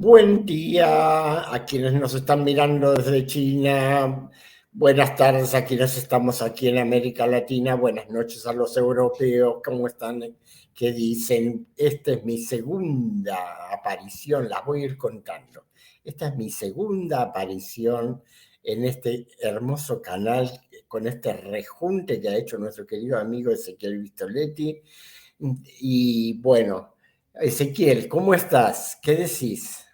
Buen día a quienes nos están mirando desde China, buenas tardes a quienes estamos aquí en América Latina, buenas noches a los europeos, ¿cómo están? ¿Qué dicen? Esta es mi segunda aparición, las voy a ir contando. Esta es mi segunda aparición en este hermoso canal, con este rejunte que ha hecho nuestro querido amigo Ezequiel Vistoletti. Y bueno, Ezequiel, ¿cómo estás? ¿Qué decís?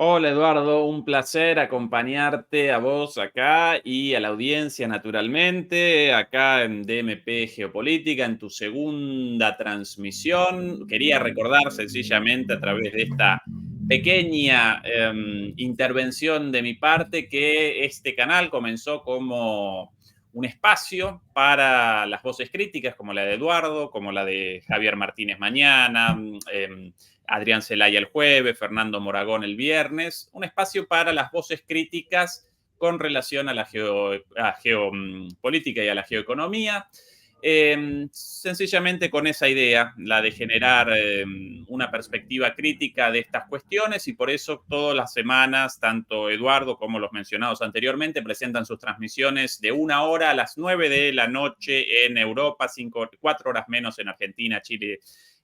Hola Eduardo, un placer acompañarte a vos acá y a la audiencia naturalmente, acá en DMP Geopolítica, en tu segunda transmisión. Quería recordar sencillamente a través de esta pequeña intervención de mi parte que este canal comenzó como un espacio para las voces críticas como la de Eduardo, como la de Javier Martínez mañana, Adrián Celaya el jueves, Fernando Moragón el viernes, un espacio para las voces críticas con relación a la geopolítica y a la geoeconomía. Sencillamente con esa idea, la de generar una perspectiva crítica de estas cuestiones, y por eso todas las semanas, tanto Eduardo como los mencionados anteriormente, presentan sus transmisiones de 1 hora a las 9 de la noche en Europa, 4 horas menos en Argentina, Chile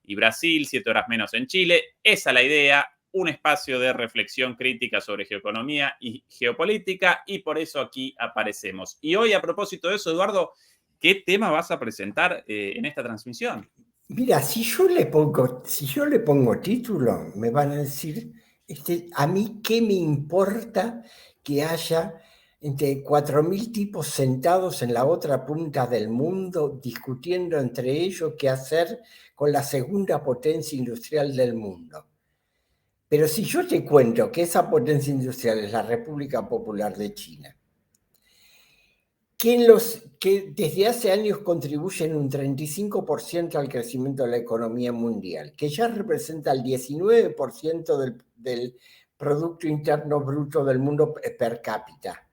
y Brasil, 7 horas menos en Chile. Esa es la idea, un espacio de reflexión crítica sobre geoeconomía y geopolítica, y por eso aquí aparecemos. Y hoy, a propósito de eso, Eduardo, ¿qué tema vas a presentar en esta transmisión? Mira, si yo le pongo título, me van a decir, a mí qué me importa que haya entre 4.000 tipos sentados en la otra punta del mundo discutiendo entre ellos qué hacer con la segunda potencia industrial del mundo. Pero si yo te cuento que esa potencia industrial es la República Popular de China, que desde hace años contribuyen un 35% al crecimiento de la economía mundial, que ya representa el 19% del Producto Interno Bruto del mundo per cápita.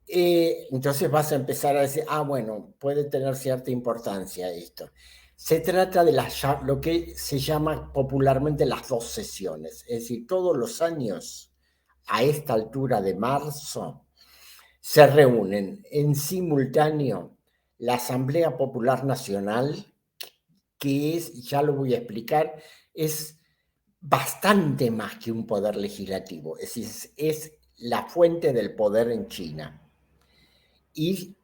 Entonces vas a empezar a decir, bueno, puede tener cierta importancia esto. Se trata de lo que se llama popularmente las dos sesiones, es decir, todos los años, a esta altura de marzo, se reúnen en simultáneo la Asamblea Popular Nacional, que es, ya lo voy a explicar, es bastante más que un poder legislativo, es decir, es la fuente del poder en China. Y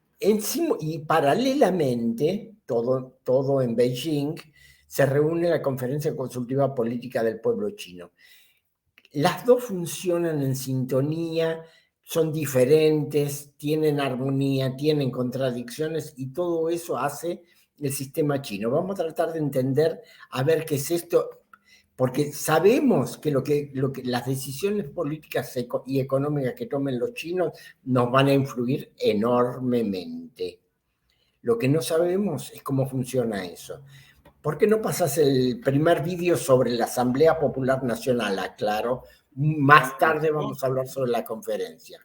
paralelamente, todo en Beijing, se reúne la Conferencia Consultiva Política del Pueblo Chino. Las dos funcionan en sintonía, son diferentes, tienen armonía, tienen contradicciones, y todo eso hace el sistema chino. Vamos a tratar de entender a ver qué es esto, porque sabemos que las decisiones políticas y económicas que tomen los chinos nos van a influir enormemente. Lo que no sabemos es cómo funciona eso. ¿Por qué no pasas el primer vídeo sobre la Asamblea Popular Nacional? Aclaro, más tarde vamos a hablar sobre la conferencia.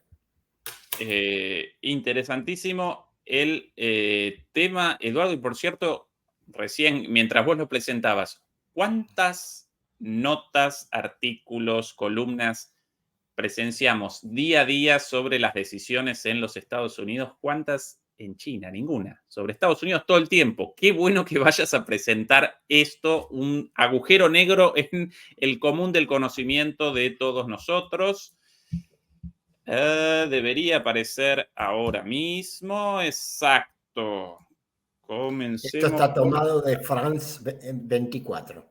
Interesantísimo el tema, Eduardo, y por cierto, recién, mientras vos lo presentabas, ¿cuántas notas, artículos, columnas presenciamos día a día sobre las decisiones en los Estados Unidos? ¿Cuántas en China, ninguna. Sobre Estados Unidos todo el tiempo. Qué bueno que vayas a presentar esto, un agujero negro en el común del conocimiento de todos nosotros. Debería aparecer ahora mismo. Exacto. Esto Comencemos está por... tomado de France 24.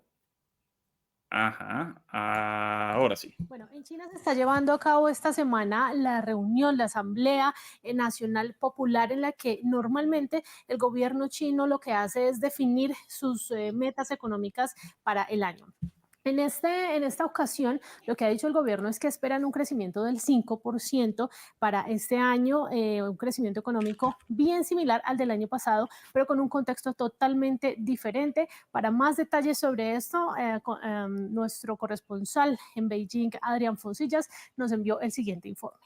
Ajá, ahora sí. Bueno, en China se está llevando a cabo esta semana la reunión, la Asamblea Nacional Popular, en la que normalmente el gobierno chino lo que hace es definir sus metas económicas para el año. En esta ocasión, lo que ha dicho el gobierno es que esperan un crecimiento del 5% para este año, un crecimiento económico bien similar al del año pasado, pero con un contexto totalmente diferente. Para más detalles sobre esto, nuestro corresponsal en Beijing, Adrián Fonsillas, nos envió el siguiente informe.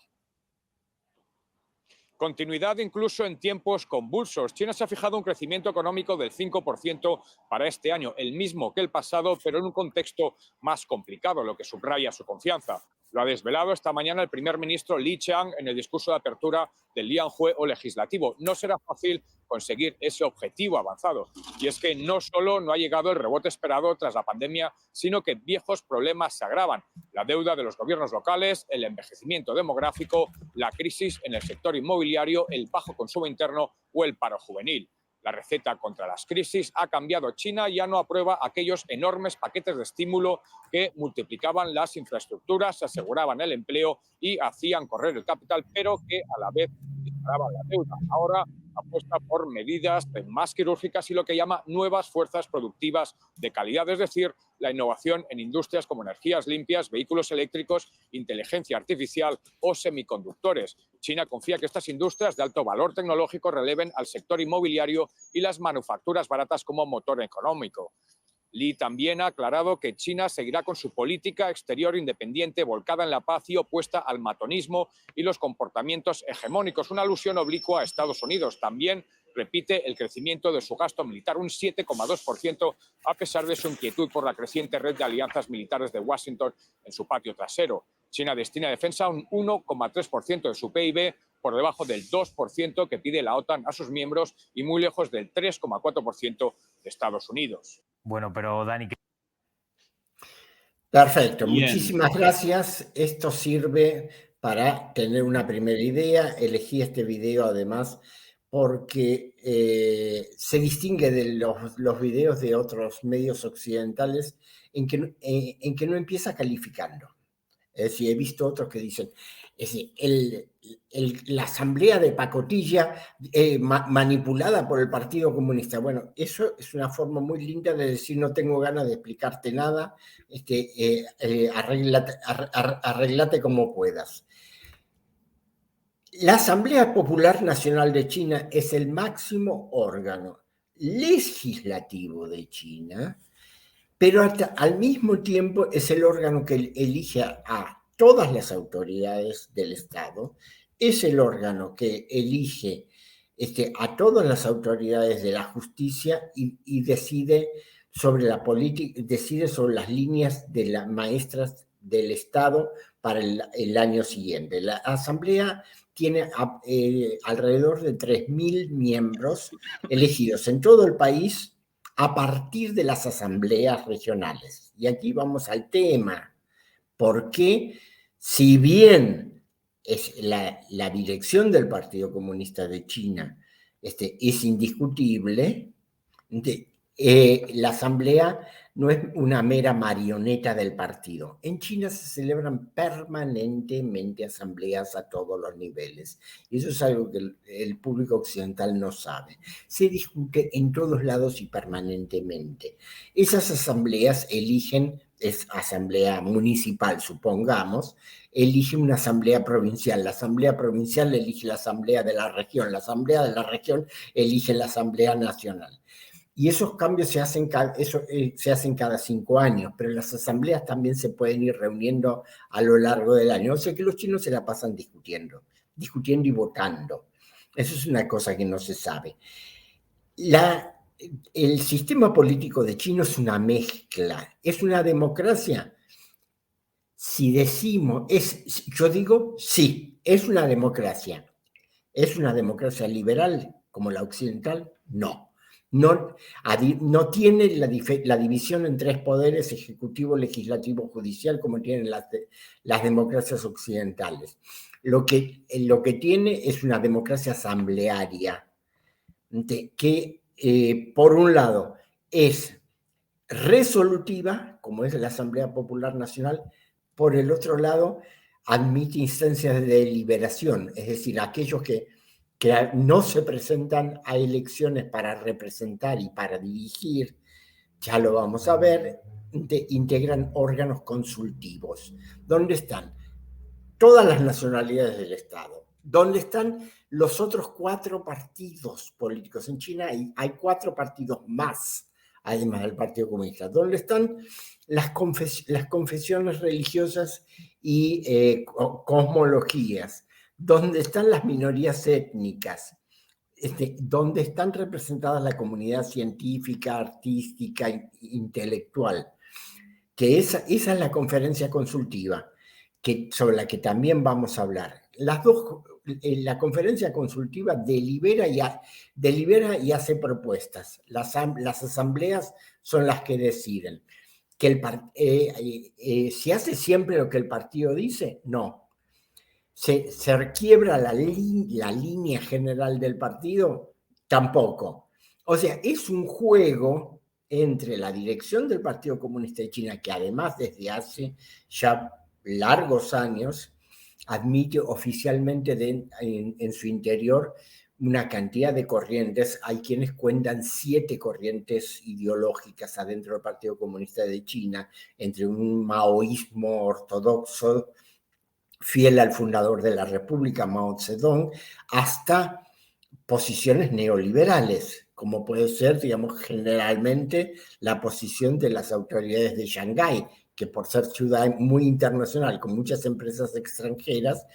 Continuidad incluso en tiempos convulsos. China se ha fijado un crecimiento económico del 5% para este año, el mismo que el pasado, pero en un contexto más complicado, lo que subraya su confianza. Lo ha desvelado esta mañana el primer ministro Li Qiang en el discurso de apertura del Lianhue o legislativo. No será fácil conseguir ese objetivo avanzado. Y es que no solo no ha llegado el rebote esperado tras la pandemia, sino que viejos problemas se agravan. La deuda de los gobiernos locales, el envejecimiento demográfico, la crisis en el sector inmobiliario, el bajo consumo interno o el paro juvenil. La receta contra las crisis ha cambiado. China ya no aprueba aquellos enormes paquetes de estímulo que multiplicaban las infraestructuras, aseguraban el empleo y hacían correr el capital, pero que a la vez disparaban la deuda. Ahora apuesta por medidas más quirúrgicas y lo que llama nuevas fuerzas productivas de calidad, es decir, la innovación en industrias como energías limpias, vehículos eléctricos, inteligencia artificial o semiconductores. China confía que estas industrias de alto valor tecnológico releven al sector inmobiliario y las manufacturas baratas como motor económico. Li también ha aclarado que China seguirá con su política exterior independiente, volcada en la paz y opuesta al matonismo y los comportamientos hegemónicos, una alusión oblicua a Estados Unidos. También repite el crecimiento de su gasto militar, un 7,2%, a pesar de su inquietud por la creciente red de alianzas militares de Washington en su patio trasero. China destina a defensa un 1,3% de su PIB, por debajo del 2% que pide la OTAN a sus miembros y muy lejos del 3,4% de Estados Unidos. Bueno, pero Dani... Perfecto, Bien. Muchísimas gracias. Esto sirve para tener una primera idea. Elegí este video además porque se distingue de los videos de otros medios occidentales en que no empieza calificando. Es decir, he visto otros que dicen, es decir, la asamblea de pacotilla manipulada por el Partido Comunista. Bueno, eso es una forma muy linda de decir no tengo ganas de explicarte nada, arréglate como puedas. La Asamblea Popular Nacional de China es el máximo órgano legislativo de China, pero al mismo tiempo es el órgano que elige a todas las autoridades del Estado, es el órgano que elige a todas las autoridades de la justicia y decide sobre la política, decide sobre las líneas de las maestras del Estado para el año siguiente. La Asamblea tiene alrededor de 3.000 miembros elegidos en todo el país a partir de las asambleas regionales. Y aquí vamos al tema, porque si bien es la dirección del Partido Comunista de China es indiscutible, la asamblea no es una mera marioneta del partido. En China se celebran permanentemente asambleas a todos los niveles. Y eso es algo que el público occidental no sabe. Se discute en todos lados y permanentemente. Esas asambleas eligen, es asamblea municipal, supongamos, elige una asamblea provincial. La asamblea provincial elige la asamblea de la región. La asamblea de la región elige la asamblea nacional. Y esos cambios se hacen cada 5 años, pero las asambleas también se pueden ir reuniendo a lo largo del año. O sea que los chinos se la pasan discutiendo y votando. Eso es una cosa que no se sabe. El sistema político de China es una mezcla. ¿Es una democracia? Si decimos, yo digo, sí, es una democracia. ¿Es una democracia liberal? como la occidental, no. No tiene la división en tres poderes, ejecutivo, legislativo, judicial, como tienen las democracias occidentales. Lo que tiene es una democracia asamblearia, que por un lado es resolutiva, como es la Asamblea Popular Nacional, por el otro lado admite instancias de deliberación, es decir, aquellos que no se presentan a elecciones para representar y para dirigir, ya lo vamos a ver, integran órganos consultivos. ¿Dónde están? Todas las nacionalidades del Estado. ¿Dónde están los otros 4 partidos políticos? En China hay 4 partidos más, además del Partido Comunista. ¿Dónde están las confesiones religiosas y cosmologías? ¿Dónde están las minorías étnicas? ¿Dónde están representadas la comunidad científica, artística, intelectual? Que esa es la conferencia consultiva, sobre la que también vamos a hablar. La conferencia consultiva delibera y hace propuestas. Las asambleas son las que deciden. ¿Se hace siempre lo que el partido dice? No. ¿Se quiebra la línea general del partido? Tampoco. O sea, es un juego entre la dirección del Partido Comunista de China, que además desde hace ya largos años admite oficialmente en su interior una cantidad de corrientes. Hay quienes cuentan 7 corrientes ideológicas adentro del Partido Comunista de China, entre un maoísmo ortodoxo fiel al fundador de la República, Mao Zedong, hasta posiciones neoliberales, como puede ser, digamos, generalmente la posición de las autoridades de Shanghái, que por ser ciudad muy internacional, con muchas empresas extranjeras,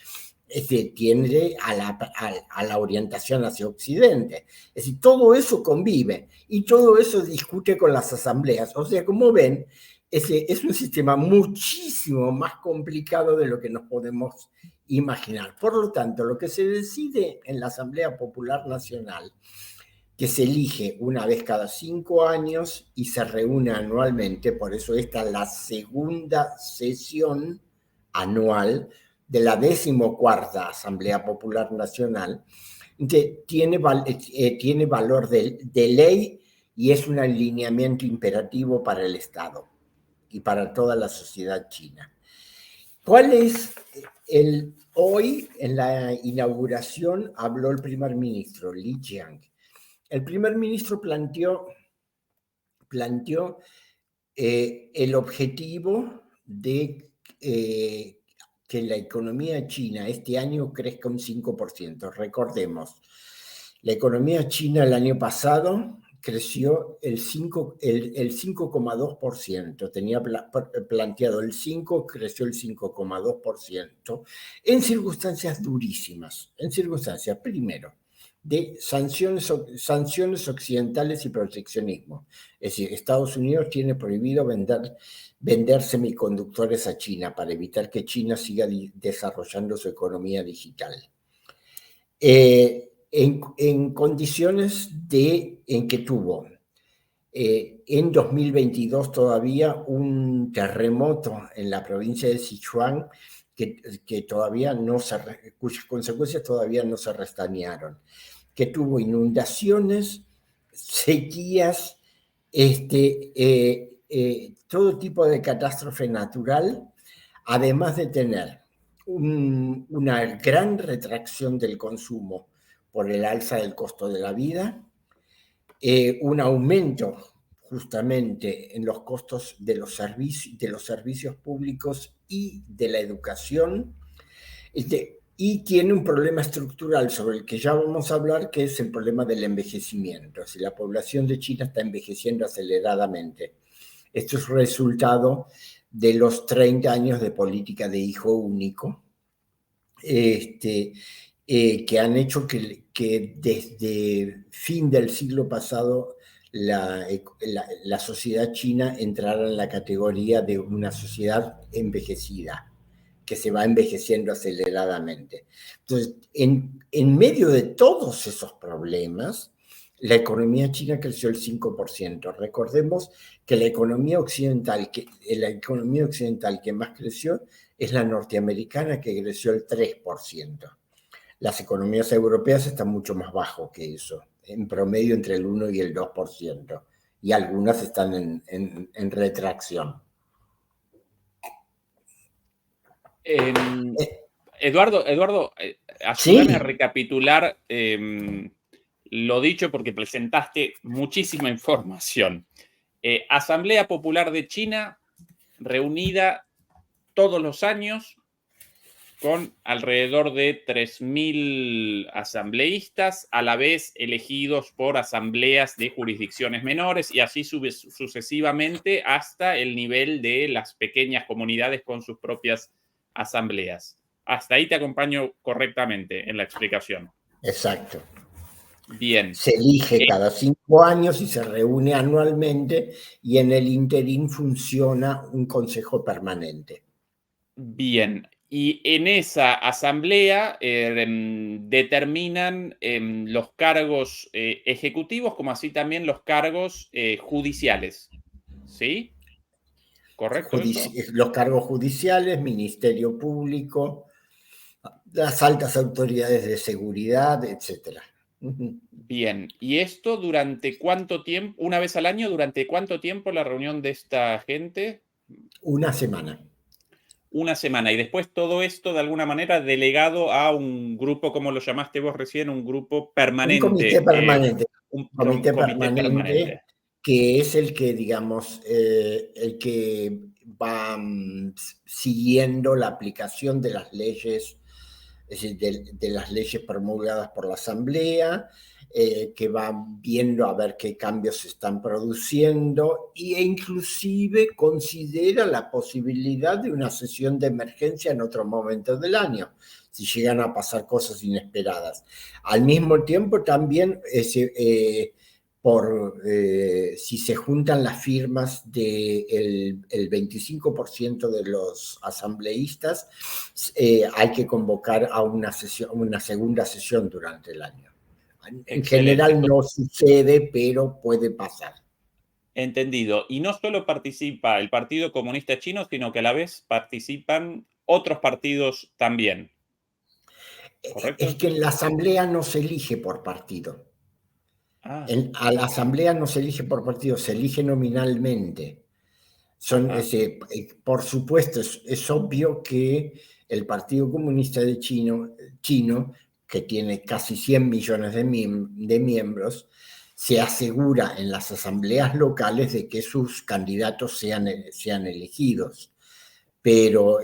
tiende a la orientación hacia Occidente. Es decir, todo eso convive y todo eso discute con las asambleas. O sea, como ven, es un sistema muchísimo más complicado de lo que nos podemos imaginar. Por lo tanto, lo que se decide en la Asamblea Popular Nacional, que se elige una vez cada 5 años y se reúne anualmente, por eso esta es la segunda sesión anual de la 14ª Asamblea Popular Nacional, que tiene valor de ley y es un alineamiento imperativo para el Estado y para toda la sociedad china. ¿Cuál es hoy en la inauguración habló el primer ministro, Li Qiang? El primer ministro planteó el objetivo de que la economía china este año crezca un 5%. Recordemos, la economía china el año pasado creció el 5,2%. Tenía planteado el 5%, creció el 5,2%, en circunstancias durísimas. En circunstancias, primero, de sanciones occidentales y proteccionismo. Es decir, Estados Unidos tiene prohibido vender semiconductores a China para evitar que China siga desarrollando su economía digital. En condiciones en que tuvo en 2022 todavía un terremoto en la provincia de Sichuan que todavía cuyas consecuencias todavía no se restañaron, que tuvo inundaciones, sequías, todo tipo de catástrofe natural, además de tener una gran retracción del consumo por el alza del costo de la vida, un aumento justamente en los costos de los servicios públicos y de la educación, y tiene un problema estructural sobre el que ya vamos a hablar, que es el problema del envejecimiento. Si la población de China está envejeciendo aceleradamente. Esto es resultado de los 30 años de política de hijo único, que han hecho que desde fin del siglo pasado la sociedad china entrara en la categoría de una sociedad envejecida. que se va envejeciendo aceleradamente. Entonces, en medio de todos esos problemas, la economía china creció el 5%. Recordemos que la economía occidental que más creció es la norteamericana, que creció el 3%. Las economías europeas están mucho más bajo que eso, en promedio entre el 1 y el 2%, y algunas están en retracción. Eduardo, ayúdame Sí. a recapitular lo dicho, porque presentaste muchísima información. Asamblea Popular de China, reunida todos los años con alrededor de 3.000 asambleístas, a la vez elegidos por asambleas de jurisdicciones menores, y así sucesivamente hasta el nivel de las pequeñas comunidades con sus propias asambleas. Hasta ahí te acompaño correctamente en la explicación. Exacto. Bien. Se elige cada 5 años y se reúne anualmente, y en el interín funciona un consejo permanente. Bien. Y en esa asamblea determinan los cargos ejecutivos, como así también los cargos judiciales. ¿Sí? ¿Correcto eso? Los cargos judiciales, Ministerio Público, las altas autoridades de seguridad, etc. Bien. ¿Y esto durante cuánto tiempo? ¿Una vez al año? ¿Durante cuánto tiempo la reunión de esta gente? Una semana. Una semana. Y después todo esto, de alguna manera, delegado a un grupo, como lo llamaste vos recién, un grupo permanente. Un comité permanente. Un comité permanente, que es el que, digamos, el que va siguiendo la aplicación de las leyes, es decir, de las leyes promulgadas por la Asamblea, que va viendo a ver qué cambios se están produciendo, e inclusive considera la posibilidad de una sesión de emergencia en otro momento del año, si llegan a pasar cosas inesperadas. Al mismo tiempo, también si se juntan las firmas del 25% de los asambleístas, hay que convocar a una segunda sesión durante el año. En general no sucede, pero puede pasar. Entendido. Y no solo participa el Partido Comunista Chino, sino que a la vez participan otros partidos también. ¿Correcto? Es que en la asamblea no se elige por partido. A la asamblea no se elige por partido, se elige nominalmente. Por supuesto, es obvio que el Partido Comunista de Chino, que tiene casi 100 millones de miembros, se asegura en las asambleas locales de que sus candidatos sean elegidos. Pero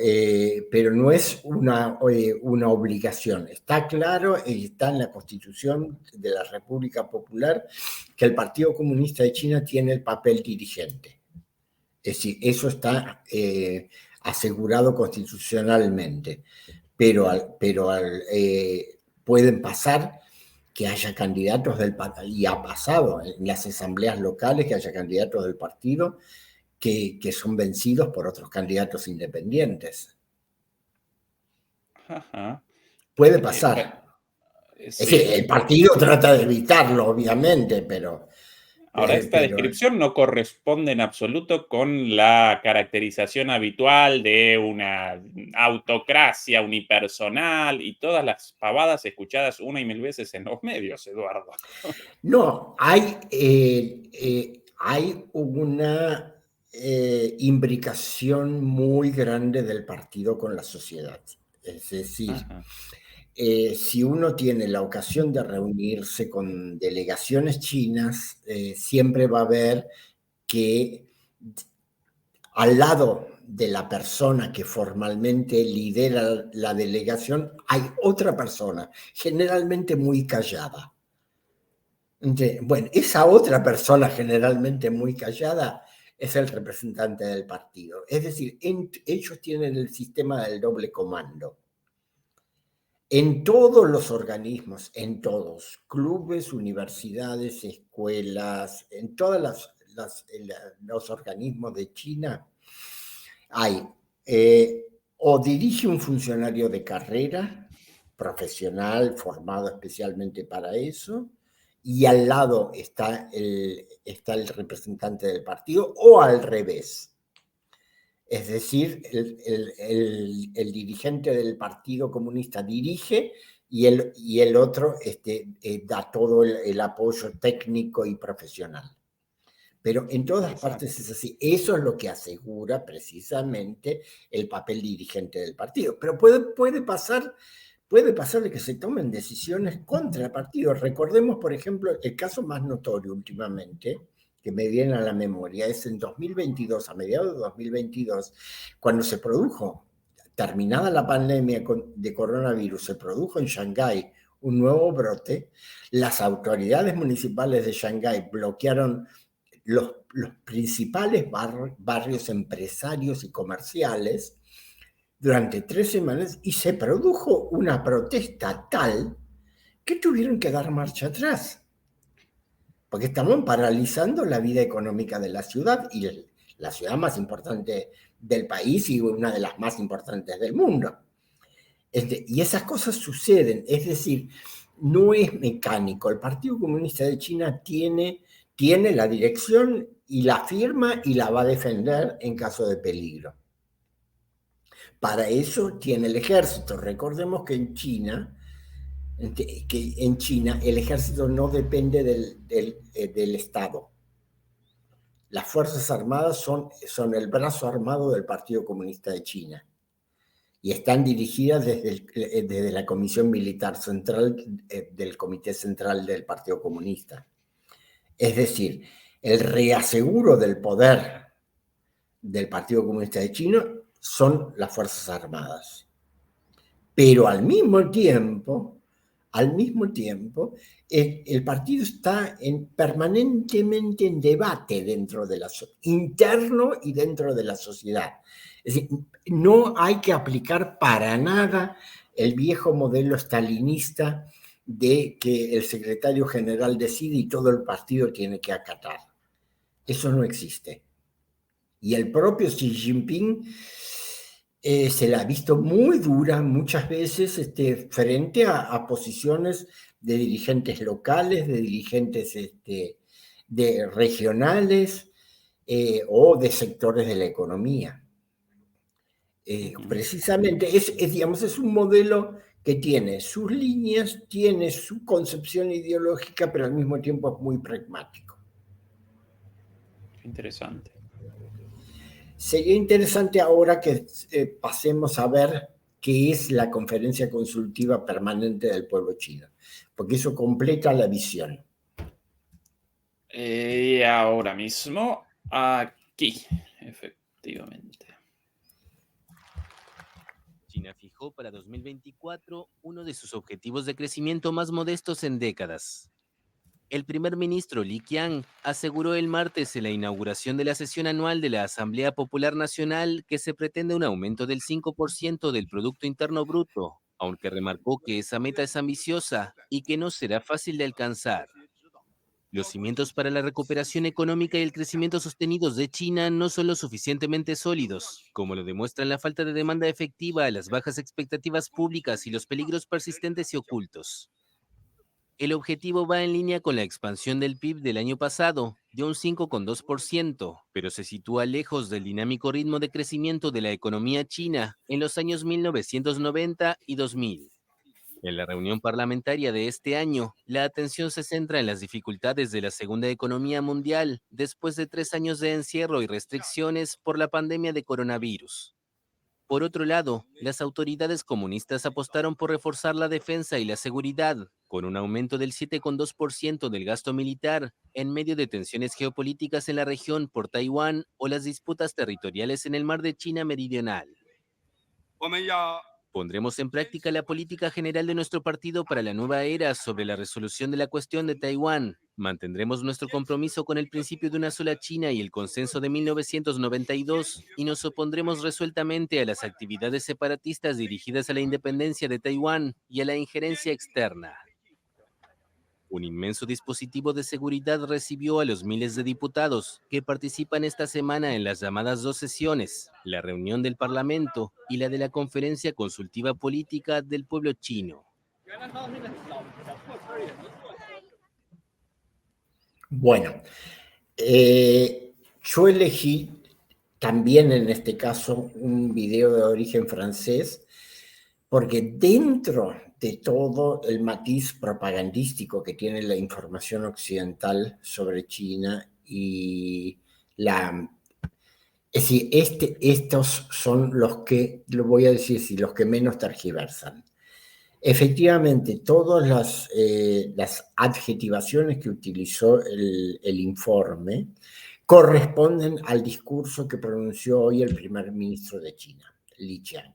no es una obligación. Está claro, está en la Constitución de la República Popular, que el Partido Comunista de China tiene el papel dirigente. Es decir, eso está asegurado constitucionalmente, pero pueden pasar que haya candidatos y ha pasado en las asambleas locales que haya candidatos del partido que son vencidos por otros candidatos independientes. Ajá. Puede pasar. Sí. Es decir, el partido trata de evitarlo, obviamente, pero... Ahora, esta descripción no corresponde en absoluto con la caracterización habitual de una autocracia unipersonal y todas las pavadas escuchadas una y mil veces en los medios, Eduardo. No, hay una imbricación muy grande del partido con la sociedad. Es decir, si uno tiene la ocasión de reunirse con delegaciones chinas, siempre va a ver que al lado de la persona que formalmente lidera la delegación hay otra persona, generalmente muy callada. Bueno, esa otra persona generalmente muy callada es el representante del partido. Es decir, ellos tienen el sistema del doble comando. En todos los organismos, en todos, clubes, universidades, escuelas, en todos los organismos de China hay o dirige un funcionario de carrera profesional formado especialmente para eso, y al lado está el representante del partido, o al revés. Es decir, el dirigente del Partido Comunista dirige y el otro da todo el apoyo técnico y profesional. Pero en todas partes es así. Eso es lo que asegura precisamente el papel dirigente del partido. Pero puede pasar de que se tomen decisiones contra el partido. Recordemos, por ejemplo, el caso más notorio últimamente, que me viene a la memoria, es en 2022, a mediados de 2022, cuando se produjo, terminada la pandemia de coronavirus, se produjo en Shanghái un nuevo brote. Las autoridades municipales de Shanghái bloquearon los principales barrios empresarios y comerciales durante 3 semanas, y se produjo una protesta tal que tuvieron que dar marcha atrás, porque estaban paralizando la vida económica de la ciudad, y la ciudad más importante del país y una de las más importantes del mundo. Y esas cosas suceden, es decir, no es mecánico. El Partido Comunista de China tiene la dirección y la firma y la va a defender en caso de peligro. Para eso tiene el ejército. Recordemos que en China el ejército no depende del Estado. Las Fuerzas Armadas son el brazo armado del Partido Comunista de China y están dirigidas desde la Comisión Militar Central del Comité Central del Partido Comunista. Es decir, el reaseguro del poder del Partido Comunista de China son las Fuerzas Armadas. Pero al mismo tiempo, el partido está permanentemente en debate interno y dentro de la sociedad. Es decir, no hay que aplicar para nada el viejo modelo stalinista de que el secretario general decide y todo el partido tiene que acatar. Eso no existe. Y el propio Xi Jinping se la ha visto muy dura muchas veces frente a posiciones de dirigentes locales, de dirigentes de regionales o de sectores de la economía. Precisamente es un modelo que tiene sus líneas, tiene su concepción ideológica, pero al mismo tiempo es muy pragmático. Interesante. Sería interesante ahora que pasemos a ver qué es la Conferencia Consultiva Permanente del Pueblo Chino, porque eso completa la visión. Y ahora mismo, aquí, efectivamente. China fijó para 2024 uno de sus objetivos de crecimiento más modestos en décadas. El primer ministro Li Qiang aseguró el martes en la inauguración de la sesión anual de la Asamblea Popular Nacional que se pretende un aumento del 5% del Producto Interno Bruto, aunque remarcó que esa meta es ambiciosa y que no será fácil de alcanzar. Los cimientos para la recuperación económica y el crecimiento sostenidos de China no son lo suficientemente sólidos, como lo demuestran la falta de demanda efectiva, las bajas expectativas públicas y los peligros persistentes y ocultos. El objetivo va en línea con la expansión del PIB del año pasado, de un 5,2%, pero se sitúa lejos del dinámico ritmo de crecimiento de la economía china en los años 1990 y 2000. En la reunión parlamentaria de este año, la atención se centra en las dificultades de la segunda economía mundial después de 3 años de encierro y restricciones por la pandemia de coronavirus. Por otro lado, las autoridades comunistas apostaron por reforzar la defensa y la seguridad, con un aumento del 7,2% del gasto militar, en medio de tensiones geopolíticas en la región por Taiwán o las disputas territoriales en el mar de China Meridional. Pondremos en práctica la política general de nuestro partido para la nueva era sobre la resolución de la cuestión de Taiwán. Mantendremos nuestro compromiso con el principio de una sola China y el consenso de 1992 y nos opondremos resueltamente a las actividades separatistas dirigidas a la independencia de Taiwán y a la injerencia externa. Un inmenso dispositivo de seguridad recibió a los miles de diputados que participan esta semana en las llamadas 2 sesiones, la reunión del Parlamento y la de la Conferencia Consultiva Política del Pueblo Chino. Bueno, yo elegí también en este caso un video de origen francés, porque dentro de todo el matiz propagandístico que tiene la información occidental sobre China y es decir, estos son los que, lo voy a decir así, los que menos tergiversan. Efectivamente, todas las adjetivaciones que utilizó el informe corresponden al discurso que pronunció hoy el primer ministro de China, Li Qiang.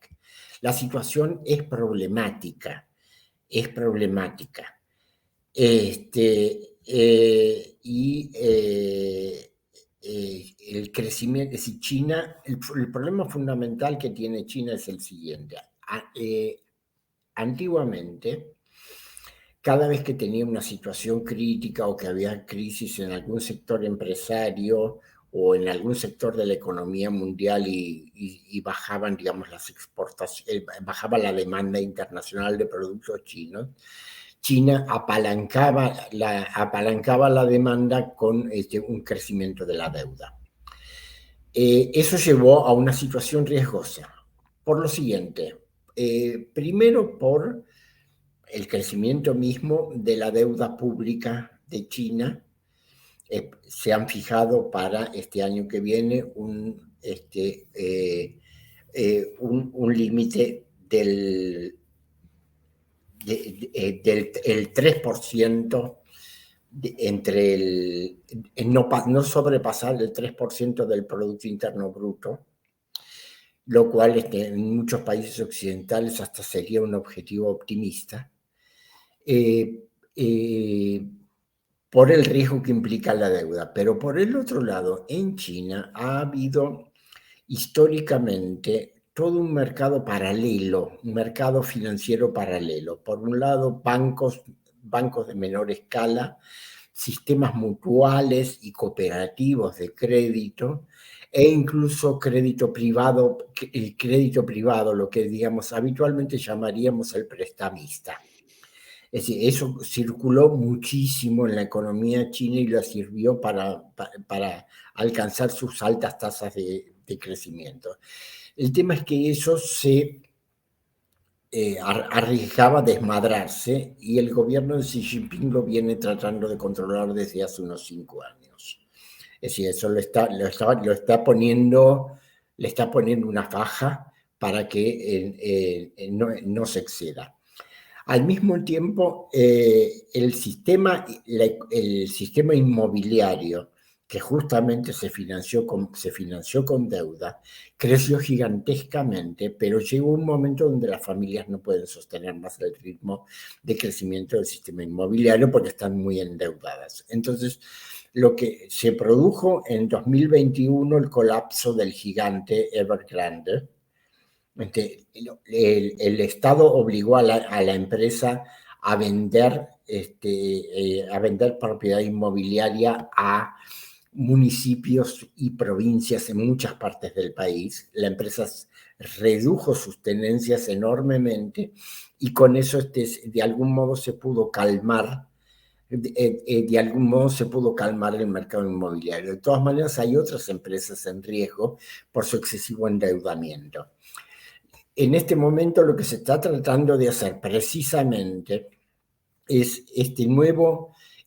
La situación es problemática, es problemática. El crecimiento, es decir, China, el problema fundamental que tiene China es el siguiente. Antiguamente, cada vez que tenía una situación crítica o que había crisis en algún sector empresario o en algún sector de la economía mundial y bajaban, digamos, las exportaciones, bajaba la demanda internacional de productos chinos, China apalancaba la demanda con un crecimiento de la deuda. Eso llevó a una situación riesgosa. Por lo siguiente, primero por el crecimiento mismo de la deuda pública de China. Se han fijado para este año que viene un límite del 3%, no sobrepasar el 3% del Producto Interno Bruto, lo cual en muchos países occidentales hasta sería un objetivo optimista, por el riesgo que implica la deuda. Pero por el otro lado, en China ha habido históricamente todo un mercado paralelo, un mercado financiero paralelo. Por un lado, bancos de menor escala, sistemas mutuales y cooperativos de crédito, e incluso crédito privado, lo que digamos habitualmente llamaríamos el prestamista. Es decir, eso circuló muchísimo en la economía china y lo sirvió para alcanzar sus altas tasas de crecimiento. El tema es que eso se arriesgaba a desmadrarse y el gobierno de Xi Jinping lo viene tratando de controlar desde hace unos 5 años. Es decir, eso le está poniendo una faja para que no se exceda. Al mismo tiempo, el sistema inmobiliario, que justamente se financió con deuda, creció gigantescamente, pero llegó un momento donde las familias no pueden sostener más el ritmo de crecimiento del sistema inmobiliario porque están muy endeudadas. Entonces, lo que se produjo en 2021, el colapso del gigante Evergrande. El Estado obligó a la empresa a vender propiedad inmobiliaria a municipios y provincias en muchas partes del país. La empresa redujo sus tenencias enormemente y con eso de algún modo se pudo calmar. De algún modo se pudo calmar el mercado inmobiliario. De todas maneras, hay otras empresas en riesgo por su excesivo endeudamiento. En este momento lo que se está tratando de hacer precisamente es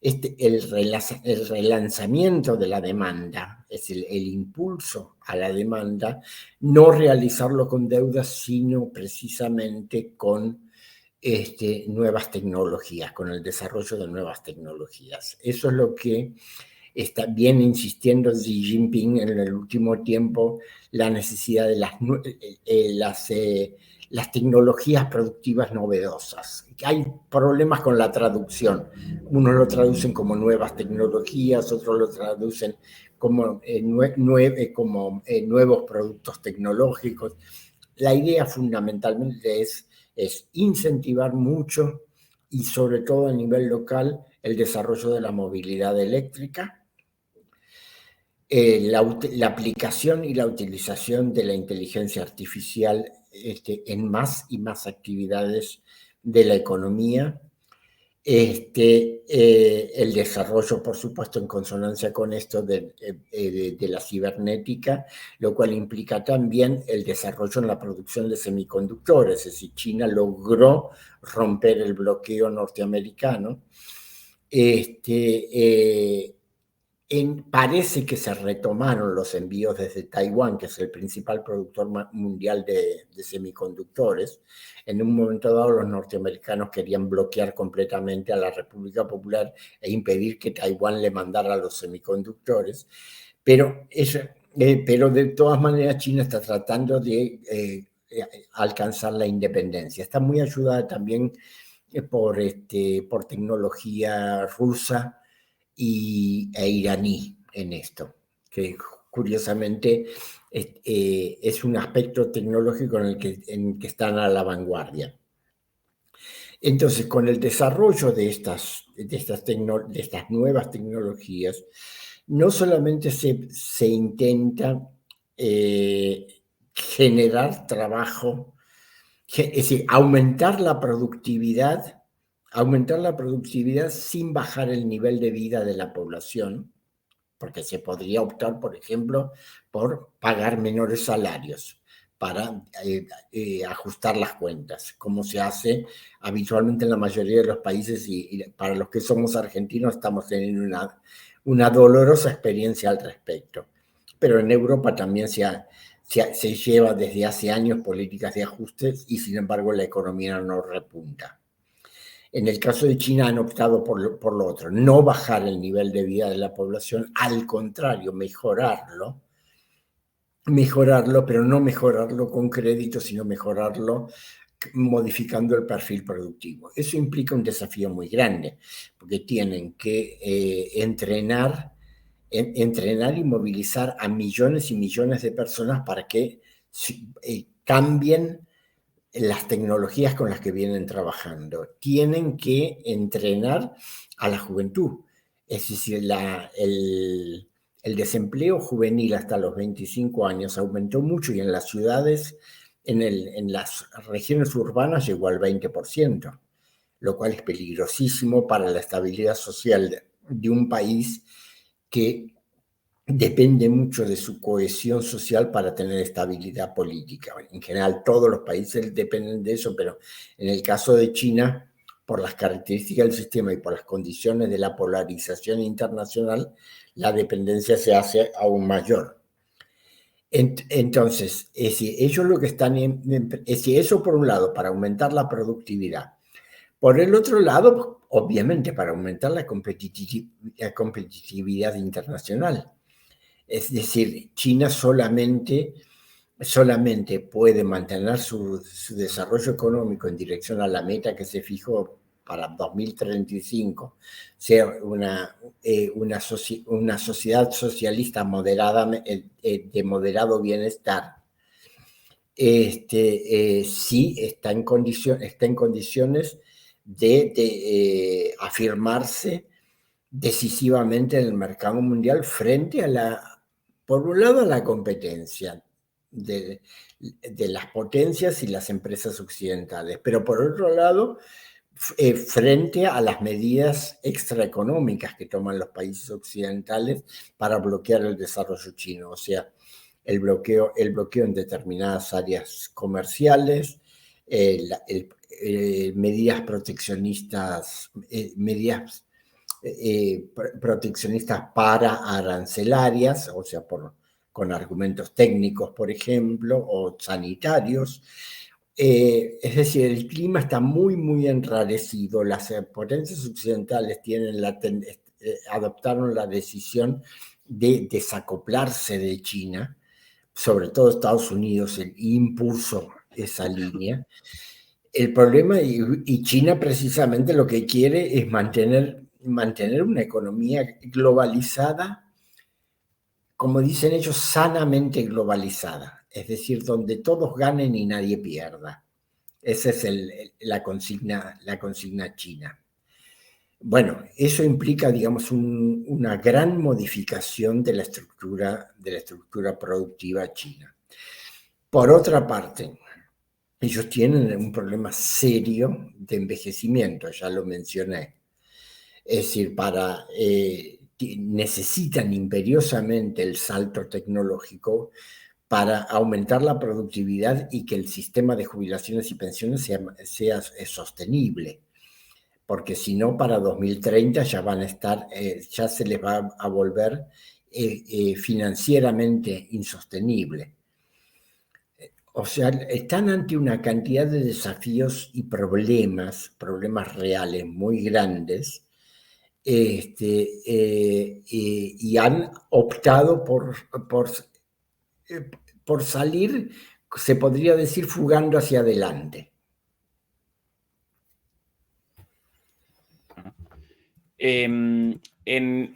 el relanzamiento de la demanda, es el impulso a la demanda, no realizarlo con deudas, sino precisamente con nuevas tecnologías, con el desarrollo de nuevas tecnologías. Eso es lo que viene insistiendo Xi Jinping en el último tiempo, la necesidad de las tecnologías productivas novedosas. Hay problemas con la traducción. Unos lo traducen como nuevas tecnologías, otros lo traducen como nuevos productos tecnológicos. La idea fundamentalmente es incentivar mucho y sobre todo a nivel local el desarrollo de la movilidad eléctrica, la aplicación y la utilización de la inteligencia artificial en más y más actividades de la economía, el desarrollo, por supuesto, en consonancia con esto de la cibernética, lo cual implica también el desarrollo en la producción de semiconductores. Es decir, China logró romper el bloqueo norteamericano. Parece que se retomaron los envíos desde Taiwán, que es el principal productor mundial de semiconductores. En un momento dado, los norteamericanos querían bloquear completamente a la República Popular e impedir que Taiwán le mandara los semiconductores. Pero de todas maneras, China está tratando de alcanzar la independencia. Está muy ayudada también por tecnología rusa e iraní en esto, que curiosamente es un aspecto tecnológico en el que están a la vanguardia. Entonces, con el desarrollo de estas nuevas tecnologías, no solamente se intenta generar trabajo, es decir, aumentar la productividad sin bajar el nivel de vida de la población, porque se podría optar, por ejemplo, por pagar menores salarios para ajustar las cuentas, como se hace habitualmente en la mayoría de los países, y para los que somos argentinos estamos teniendo una dolorosa experiencia al respecto. Pero en Europa también se lleva desde hace años políticas de ajustes y, sin embargo, la economía no repunta. En el caso de China han optado por lo otro, no bajar el nivel de vida de la población, al contrario, mejorarlo, pero no mejorarlo con crédito, sino mejorarlo modificando el perfil productivo. Eso implica un desafío muy grande, porque tienen que entrenar y movilizar a millones y millones de personas para que cambien las tecnologías con las que vienen trabajando. Tienen que entrenar a la juventud. Es decir, el desempleo juvenil hasta los 25 años aumentó mucho, y en las ciudades, en las regiones urbanas, llegó al 20%, lo cual es peligrosísimo para la estabilidad social de un país que depende mucho de su cohesión social para tener estabilidad política. En general, todos los países dependen de eso, pero en el caso de China, por las características del sistema y por las condiciones de la polarización internacional, la dependencia se hace aún mayor. Entonces, ellos lo que están eso por un lado, para aumentar la productividad. Por el otro lado, obviamente, para aumentar la competitividad internacional. Es decir, China solamente puede mantener su desarrollo económico en dirección a la meta que se fijó para 2035, ser una sociedad socialista moderada, de moderado bienestar. Sí está en condiciones de afirmarse decisivamente en el mercado mundial frente por un lado, a la competencia de las potencias y las empresas occidentales, pero por otro lado, frente a las medidas extraeconómicas que toman los países occidentales para bloquear el desarrollo chino. O sea, el bloqueo en determinadas áreas comerciales, medidas proteccionistas, para arancelarias, o sea, con argumentos técnicos, por ejemplo, o sanitarios. Es decir, el clima está muy, muy enrarecido. Las potencias occidentales adoptaron la decisión de desacoplarse de China, sobre todo Estados Unidos impuso esa línea. El problema, y China precisamente lo que quiere es mantener una economía globalizada, como dicen ellos, sanamente globalizada, es decir, donde todos ganen y nadie pierda. Esa es la consigna china. Bueno, eso implica, digamos, una gran modificación de la estructura productiva china. Por otra parte, ellos tienen un problema serio de envejecimiento, ya lo mencioné. Es decir, necesitan imperiosamente el salto tecnológico para aumentar la productividad y que el sistema de jubilaciones y pensiones sea sostenible. Porque si no, para 2030 ya van a estar, ya se les va a volver financieramente insostenible. O sea, están ante una cantidad de desafíos y problemas reales muy grandes, y han optado por salir, se podría decir, fugando hacia adelante. En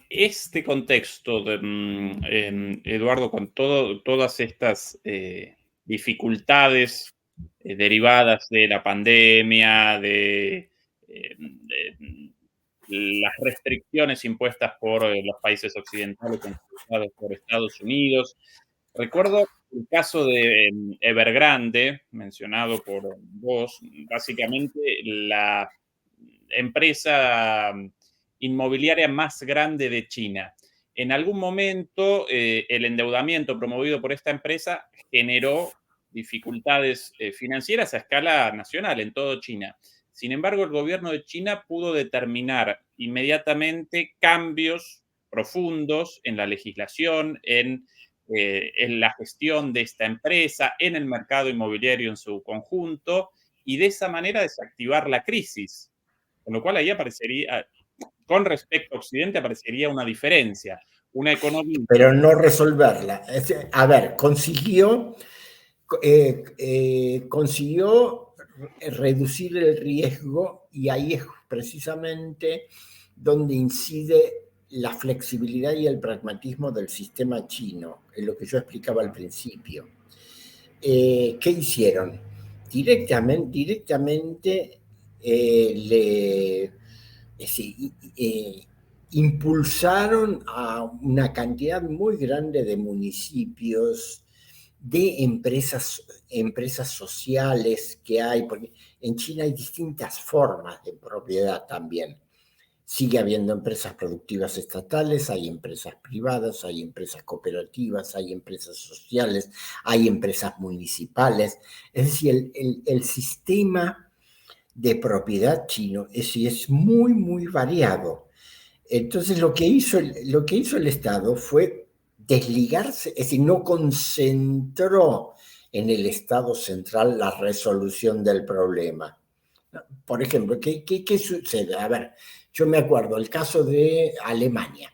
este contexto, Eduardo, con todas estas dificultades derivadas de la pandemia, de las restricciones impuestas por los países occidentales, impulsados por Estados Unidos, recuerdo el caso de Evergrande, mencionado por vos, básicamente la empresa inmobiliaria más grande de China. En algún momento, el endeudamiento promovido por esta empresa generó dificultades financieras a escala nacional en todo China. Sin embargo, el gobierno de China pudo determinar inmediatamente cambios profundos en la legislación, en la gestión de esta empresa, en el mercado inmobiliario en su conjunto, y de esa manera desactivar la crisis. Con lo cual ahí aparecería, con respecto a Occidente, aparecería una diferencia. Una economía... Pero no resolverla. A ver, consiguió reducir el riesgo, y ahí es precisamente donde incide la flexibilidad y el pragmatismo del sistema chino, en lo que yo explicaba al principio. ¿Qué hicieron? Directamente impulsaron a una cantidad muy grande de municipios, de empresas sociales que hay, porque en China hay distintas formas de propiedad también. Sigue habiendo empresas productivas estatales, hay empresas privadas, hay empresas cooperativas, hay empresas sociales, hay empresas municipales. Es decir, el sistema de propiedad chino es muy, muy variado. Entonces, lo que hizo el Estado fue desligarse, es decir, no concentró en el Estado central la resolución del problema. Por ejemplo, ¿qué sucede? A ver, yo me acuerdo el caso de Alemania,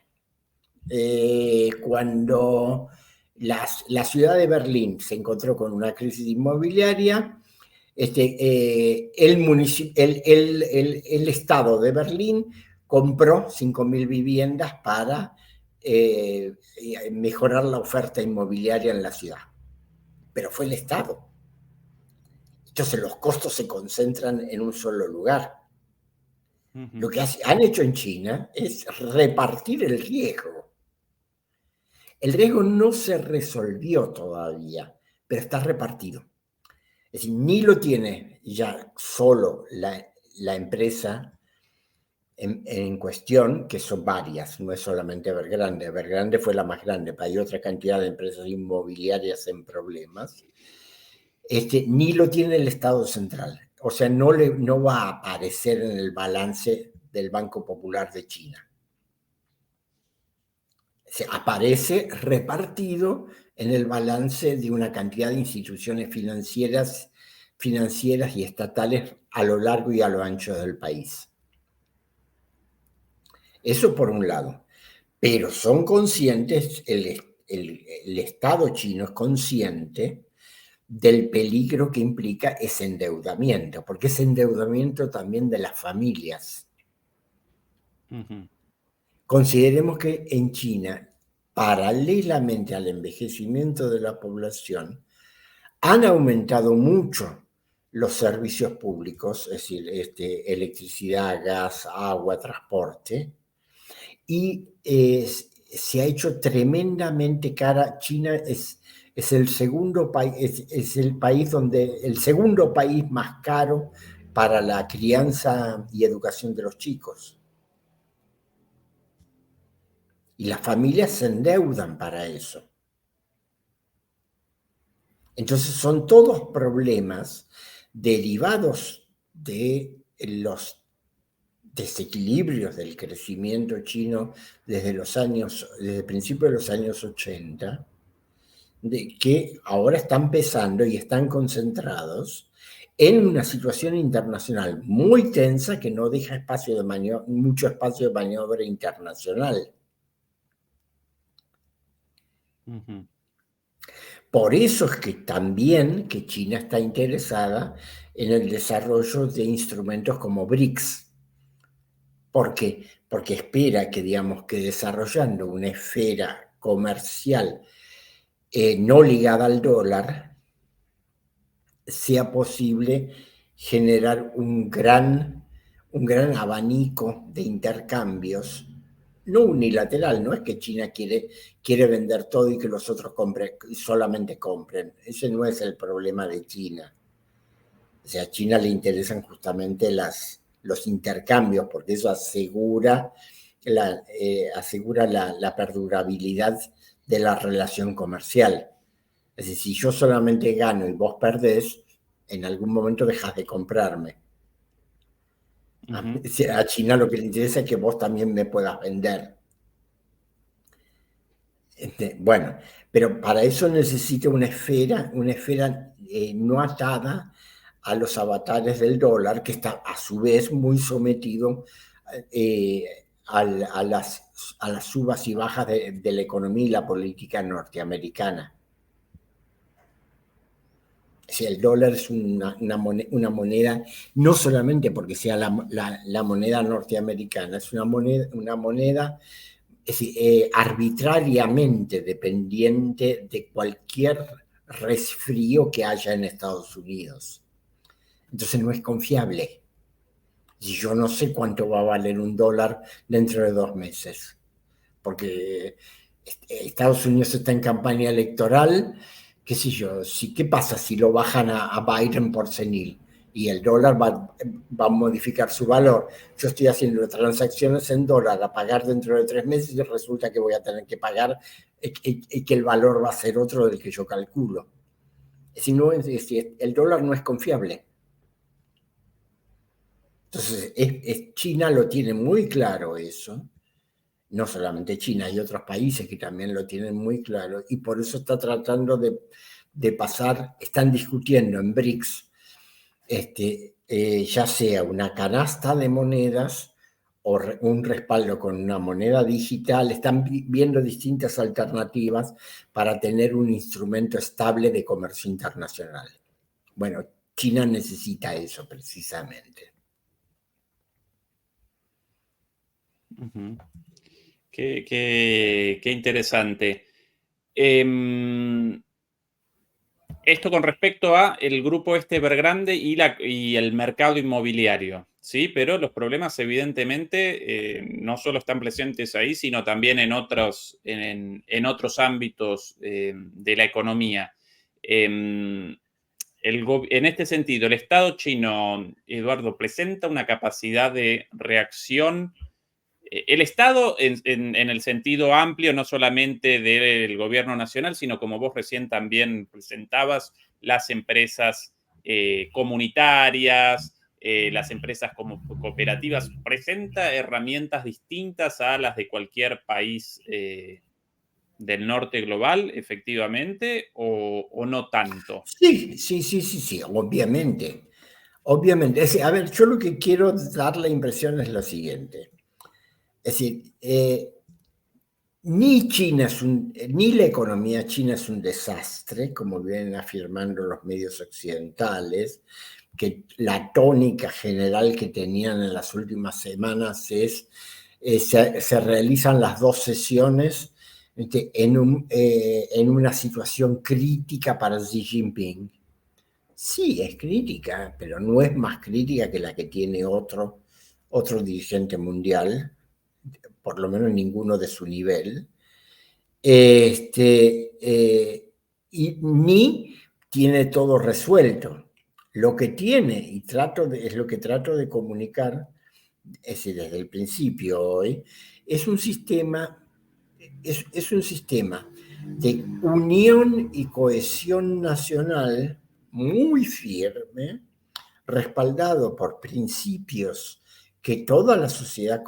cuando la ciudad de Berlín se encontró con una crisis inmobiliaria. El Estado de Berlín compró 5.000 viviendas para mejorar la oferta inmobiliaria en la ciudad. Pero fue el Estado. Entonces los costos se concentran en un solo lugar. Lo que han hecho en China es repartir el riesgo. El riesgo no se resolvió todavía, pero está repartido. Es decir, ni lo tiene ya solo la empresa en cuestión, que son varias, no es solamente Evergrande. Evergrande fue la más grande, pero hay otra cantidad de empresas inmobiliarias en problemas. Ni lo tiene el Estado central. O sea, no va a aparecer en el balance del Banco Popular de China. Aparece repartido en el balance de una cantidad de instituciones financieras y estatales a lo largo y a lo ancho del país. Eso por un lado. Pero son conscientes, el Estado chino es consciente del peligro que implica ese endeudamiento, porque es endeudamiento también de las familias. Consideremos que en China, paralelamente al envejecimiento de la población, han aumentado mucho los servicios públicos, es decir, electricidad, gas, agua, transporte, y se ha hecho tremendamente cara. China es el segundo país, es el país el segundo país más caro para la crianza y educación de los chicos. Y las familias se endeudan para eso. Entonces son todos problemas derivados de los desequilibrios del crecimiento chino desde el principio de los años 80, que ahora están empezando y están concentrados en una situación internacional muy tensa que no deja mucho espacio de maniobra internacional. Ujú. Por eso es que también que China está interesada en el desarrollo de instrumentos como BRICS. ¿Por qué? Porque espera que, digamos, que desarrollando una esfera comercial no ligada al dólar, sea posible generar un gran abanico de intercambios, no unilateral. No es que China quiere vender todo y que los otros solamente compren. Ese no es el problema de China. O sea, a China le interesan justamente los intercambios, porque eso asegura la perdurabilidad de la relación comercial. Es decir, si yo solamente gano y vos perdés, en algún momento dejas de comprarme. Ujú. A China lo que le interesa es que vos también me puedas vender. Bueno, pero para eso necesita una esfera no atada a los avatares del dólar, que está a su vez muy sometido a las subas y bajas de la economía y la política norteamericana. Si el dólar es una moneda, no solamente porque sea la moneda norteamericana, es una moneda es decir, arbitrariamente dependiente de cualquier resfrío que haya en Estados Unidos. Entonces no es confiable. Y yo no sé cuánto va a valer un dólar dentro de 2 meses, porque Estados Unidos está en campaña electoral, qué sé yo, ¿qué pasa si lo bajan a Biden por senil? Y el dólar va a modificar su valor. Yo estoy haciendo transacciones en dólar a pagar dentro de 3 meses y resulta que voy a tener que pagar y que el valor va a ser otro del que yo calculo. El dólar no es confiable. Entonces, China lo tiene muy claro eso. No solamente China, hay otros países que también lo tienen muy claro, y por eso está tratando de pasar, están discutiendo en BRICS, ya sea una canasta de monedas o un respaldo con una moneda digital. Están viendo distintas alternativas para tener un instrumento estable de comercio internacional. Bueno, China necesita eso precisamente. Uh-huh. Qué interesante. Esto con respecto a el grupo Evergrande y el mercado inmobiliario, ¿sí? Pero los problemas evidentemente no solo están presentes ahí, sino también en otros ámbitos de la economía. En este sentido, el Estado chino, Eduardo, presenta una capacidad de reacción. El Estado, en el sentido amplio, no solamente del gobierno nacional, sino como vos recién también presentabas, las empresas comunitarias, las empresas como cooperativas, presenta herramientas distintas a las de cualquier país del norte global, efectivamente, o no tanto. Sí, obviamente. Obviamente. A ver, yo lo que quiero dar la impresión es lo siguiente. Es decir, ni la economía china es un desastre, como vienen afirmando los medios occidentales, que la tónica general que tenían en las últimas semanas es, se realizan las 2 sesiones en una situación crítica para Xi Jinping. Sí, es crítica, pero no es más crítica que la que tiene otro dirigente mundial, por lo menos ninguno de su nivel. Y ni tiene todo resuelto. Lo que tiene, y es lo que trato de comunicar desde el principio hoy, es un sistema de unión y cohesión nacional muy firme, respaldado por principios que toda la sociedad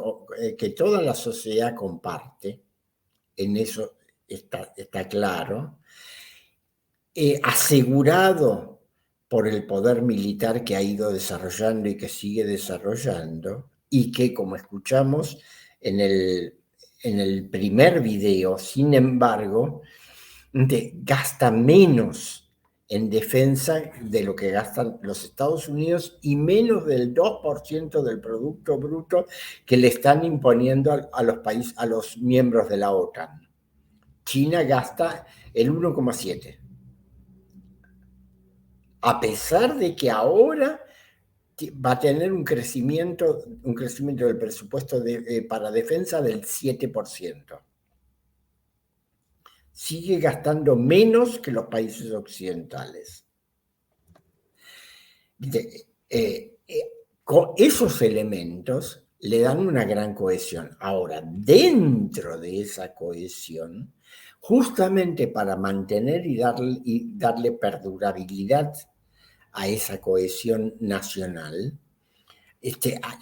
comparte. En eso está claro, asegurado por el poder militar que ha ido desarrollando y que sigue desarrollando, y que, como escuchamos en el primer video, sin embargo, gasta menos en defensa de lo que gastan los Estados Unidos y menos del 2% del Producto Bruto que le están imponiendo a los miembros de la OTAN. China gasta el 1,7%. A pesar de que ahora va a tener un crecimiento del presupuesto para defensa del 7%. Sigue gastando menos que los países occidentales. Con esos elementos le dan una gran cohesión. Ahora, dentro de esa cohesión, justamente para mantener y darle perdurabilidad a esa cohesión nacional,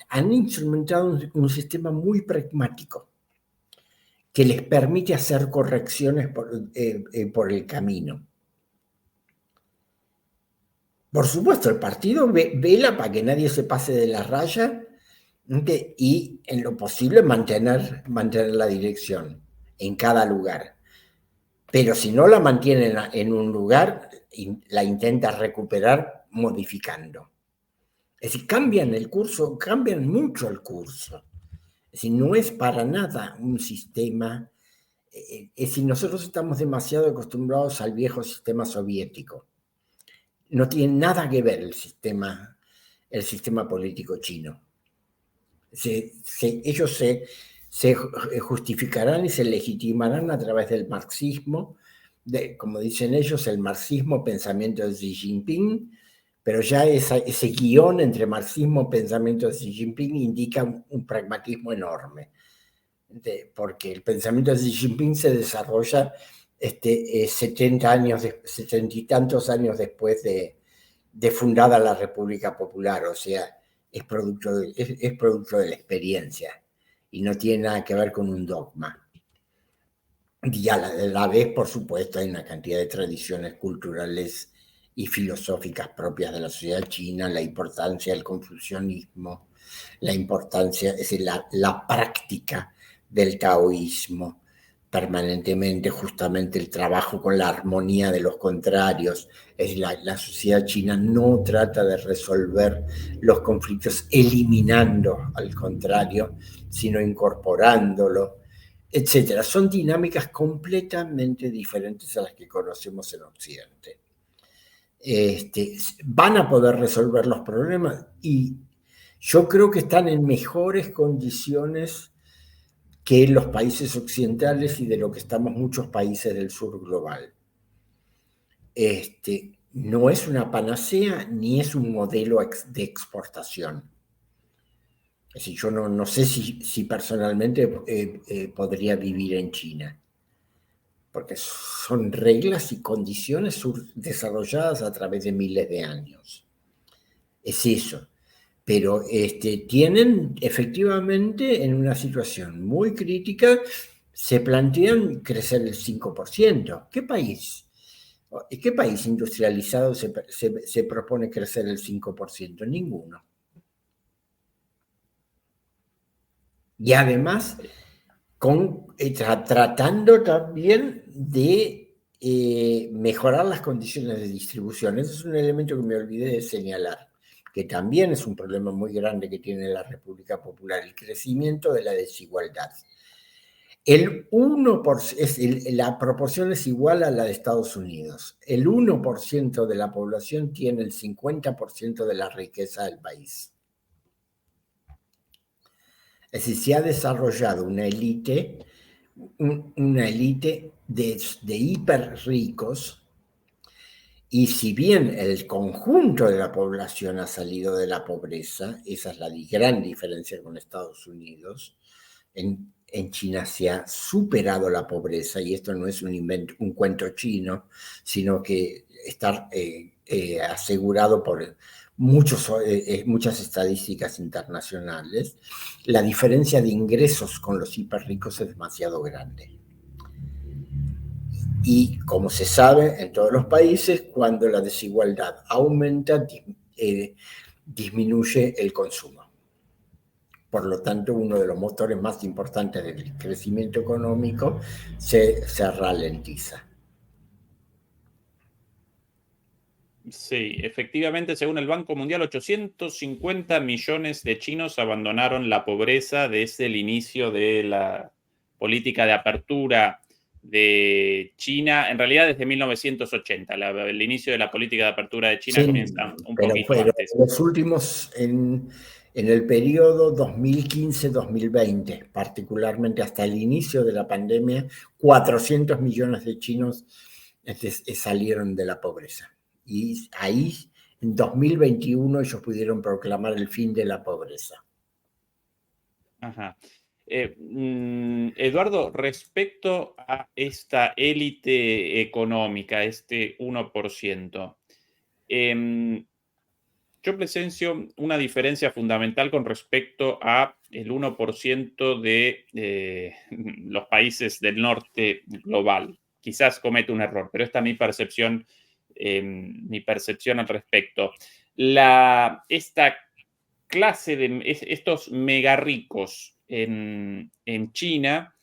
han instrumentado un sistema muy pragmático que les permite hacer correcciones por el camino. Por supuesto, el partido vela para que nadie se pase de la raya y, en lo posible, mantener la dirección en cada lugar. Pero si no la mantienen en un lugar, la intenta recuperar modificando. Es decir, cambian mucho el curso. Es decir, no es para nada un sistema. Es decir, nosotros estamos demasiado acostumbrados al viejo sistema soviético. No tiene nada que ver el sistema político chino. Ellos se justificarán y se legitimarán a través del marxismo, como dicen ellos, el marxismo pensamiento de Xi Jinping, pero ya ese guión entre marxismo pensamiento de Xi Jinping indica un pragmatismo enorme, porque el pensamiento de Xi Jinping se desarrolla 70 y tantos años después de fundada la República Popular, o sea, es producto de la experiencia y no tiene nada que ver con un dogma. Y a la vez, por supuesto, hay una cantidad de tradiciones culturales y filosóficas propias de la sociedad china, la importancia del confucianismo, la importancia, es decir, la práctica del taoísmo permanentemente, justamente el trabajo con la armonía de los contrarios. Es decir, la sociedad china no trata de resolver los conflictos eliminando al contrario, sino incorporándolo, etc. Son dinámicas completamente diferentes a las que conocemos en Occidente. Van a poder resolver los problemas y yo creo que están en mejores condiciones que los países occidentales y de lo que estamos muchos países del sur global. No es una panacea ni es un modelo de exportación. Es decir, yo no sé si personalmente podría vivir en China, porque son reglas y condiciones desarrolladas a través de miles de años. Es eso. Pero tienen efectivamente en una situación muy crítica, se plantean crecer el 5%. ¿Qué país industrializado se propone crecer el 5%? Ninguno. Y además, tratando también de mejorar las condiciones de distribución. Ese es un elemento que me olvidé de señalar, que también es un problema muy grande que tiene la República Popular, el crecimiento de la desigualdad. El 1%, la proporción es igual a la de Estados Unidos. El 1% de la población tiene el 50% de la riqueza del país. Es decir, se ha desarrollado una élite de hiper ricos, y si bien el conjunto de la población ha salido de la pobreza, esa es la gran diferencia con Estados Unidos, en China se ha superado la pobreza, y esto no es un cuento chino, sino que está asegurado por muchas estadísticas internacionales. La diferencia de ingresos con los hiperricos es demasiado grande. Y como se sabe en todos los países, cuando la desigualdad aumenta, disminuye el consumo. Por lo tanto, uno de los motores más importantes del crecimiento económico se ralentiza. Sí, efectivamente, según el Banco Mundial, 850 millones de chinos abandonaron la pobreza desde el inicio de la política de apertura de China, en realidad desde 1980. El inicio de la política de apertura de China comienza un poquito antes. Los últimos, en el periodo 2015-2020, particularmente hasta el inicio de la pandemia, 400 millones de chinos salieron de la pobreza. Y ahí, en 2021, ellos pudieron proclamar el fin de la pobreza. Ajá. Eduardo, respecto a esta élite económica, este 1%, yo presencio una diferencia fundamental con respecto a el 1% de los países del norte global. Quizás comete un error, pero esta es mi percepción al respecto. Esta clase de estos mega ricos en China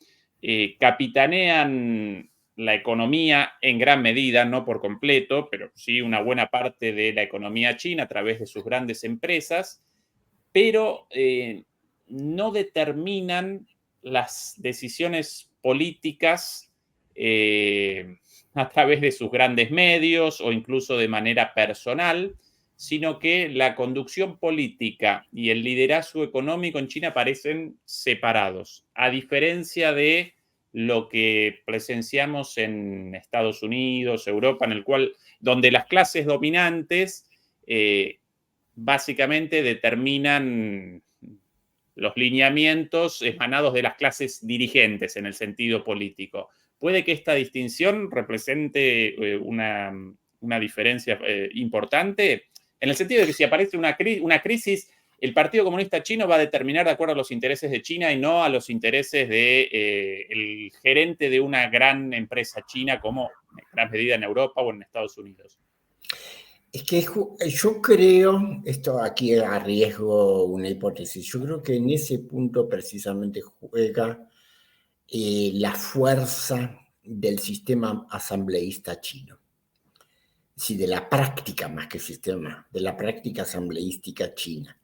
capitanean la economía en gran medida, no por completo, pero sí una buena parte de la economía china a través de sus grandes empresas, pero no determinan las decisiones políticas a través de sus grandes medios o incluso de manera personal, sino que la conducción política y el liderazgo económico en China parecen separados, a diferencia de lo que presenciamos en Estados Unidos, Europa, donde las clases dominantes básicamente determinan los lineamientos emanados de las clases dirigentes en el sentido político. Puede que esta distinción represente una diferencia importante, en el sentido de que si aparece una crisis, el Partido Comunista Chino va a determinar de acuerdo a los intereses de China y no a los intereses del gerente de una gran empresa china, como en gran medida en Europa o en Estados Unidos. Es que yo creo, esto aquí arriesgo una hipótesis, yo creo que en ese punto precisamente juega la fuerza del sistema asambleísta chino. Sí, de la práctica más que sistema, de la práctica asambleística china.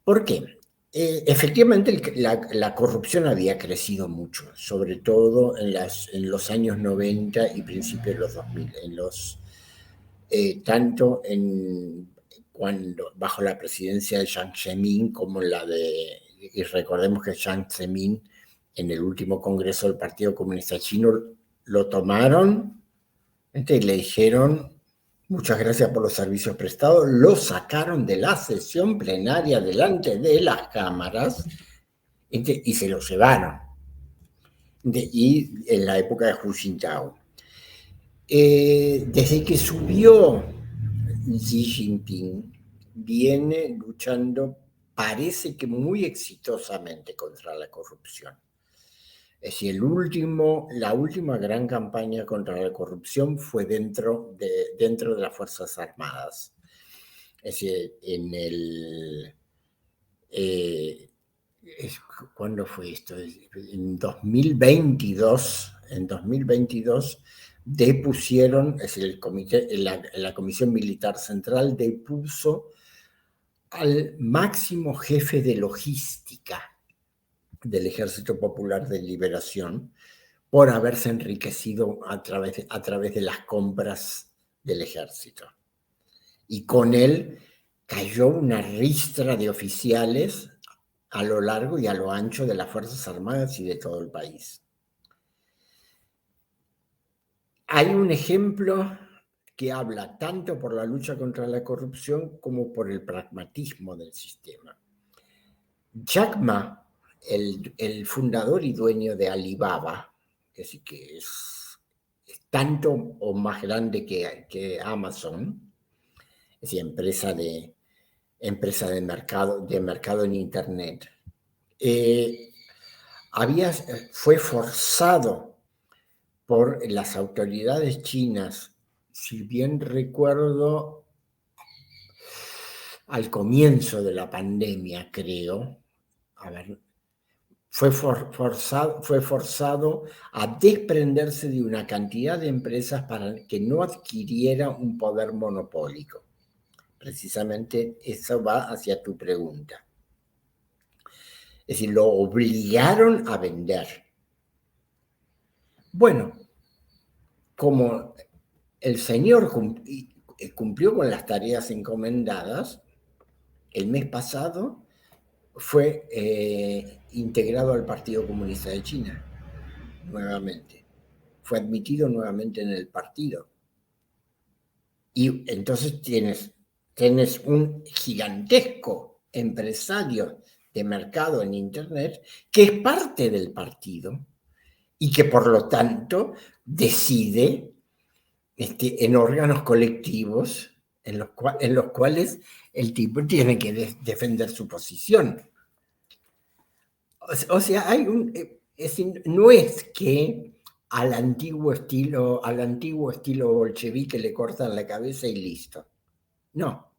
¿Por qué? Efectivamente, la corrupción había crecido mucho, sobre todo en los años 90 y principios de los 2000, tanto bajo la presidencia de Jiang Zemin como y recordemos que Jiang Zemin en el último congreso del Partido Comunista Chino lo tomaron y le dijeron muchas gracias por los servicios prestados, lo sacaron de la sesión plenaria delante de las cámaras y se lo llevaron. Y en la época de Hu Jintao. Desde que subió Xi Jinping, viene luchando, parece que muy exitosamente, contra la corrupción. Es decir, la última gran campaña contra la corrupción fue dentro de las Fuerzas Armadas. Es decir, ¿cuándo fue esto? En 2022, depusieron, es decir, la Comisión Militar Central depuso al máximo jefe de logística del Ejército Popular de Liberación por haberse enriquecido a través de las compras del ejército. Y con él cayó una ristra de oficiales a lo largo y a lo ancho de las Fuerzas Armadas y de todo el país. Hay un ejemplo que habla tanto por la lucha contra la corrupción como por el pragmatismo del sistema. Jack Ma, el fundador y dueño de Alibaba, que sí que es tanto o más grande que Amazon, es decir, empresa de mercado en Internet, fue forzado por las autoridades chinas, si bien recuerdo, al comienzo de la pandemia, creo, fue forzado a desprenderse de una cantidad de empresas para que no adquiriera un poder monopólico. Precisamente eso va hacia tu pregunta. Es decir, lo obligaron a vender. Bueno, como el señor cumplió con las tareas encomendadas, el mes pasado fue integrado al Partido Comunista de China, nuevamente. Fue admitido nuevamente en el partido. Y entonces tienes un gigantesco empresario de mercado en Internet que es parte del partido y que por lo tanto decide en órganos colectivos en los cuales el tipo tiene que defender su posición. O sea, no es que al antiguo estilo bolchevique le cortan la cabeza y listo. No,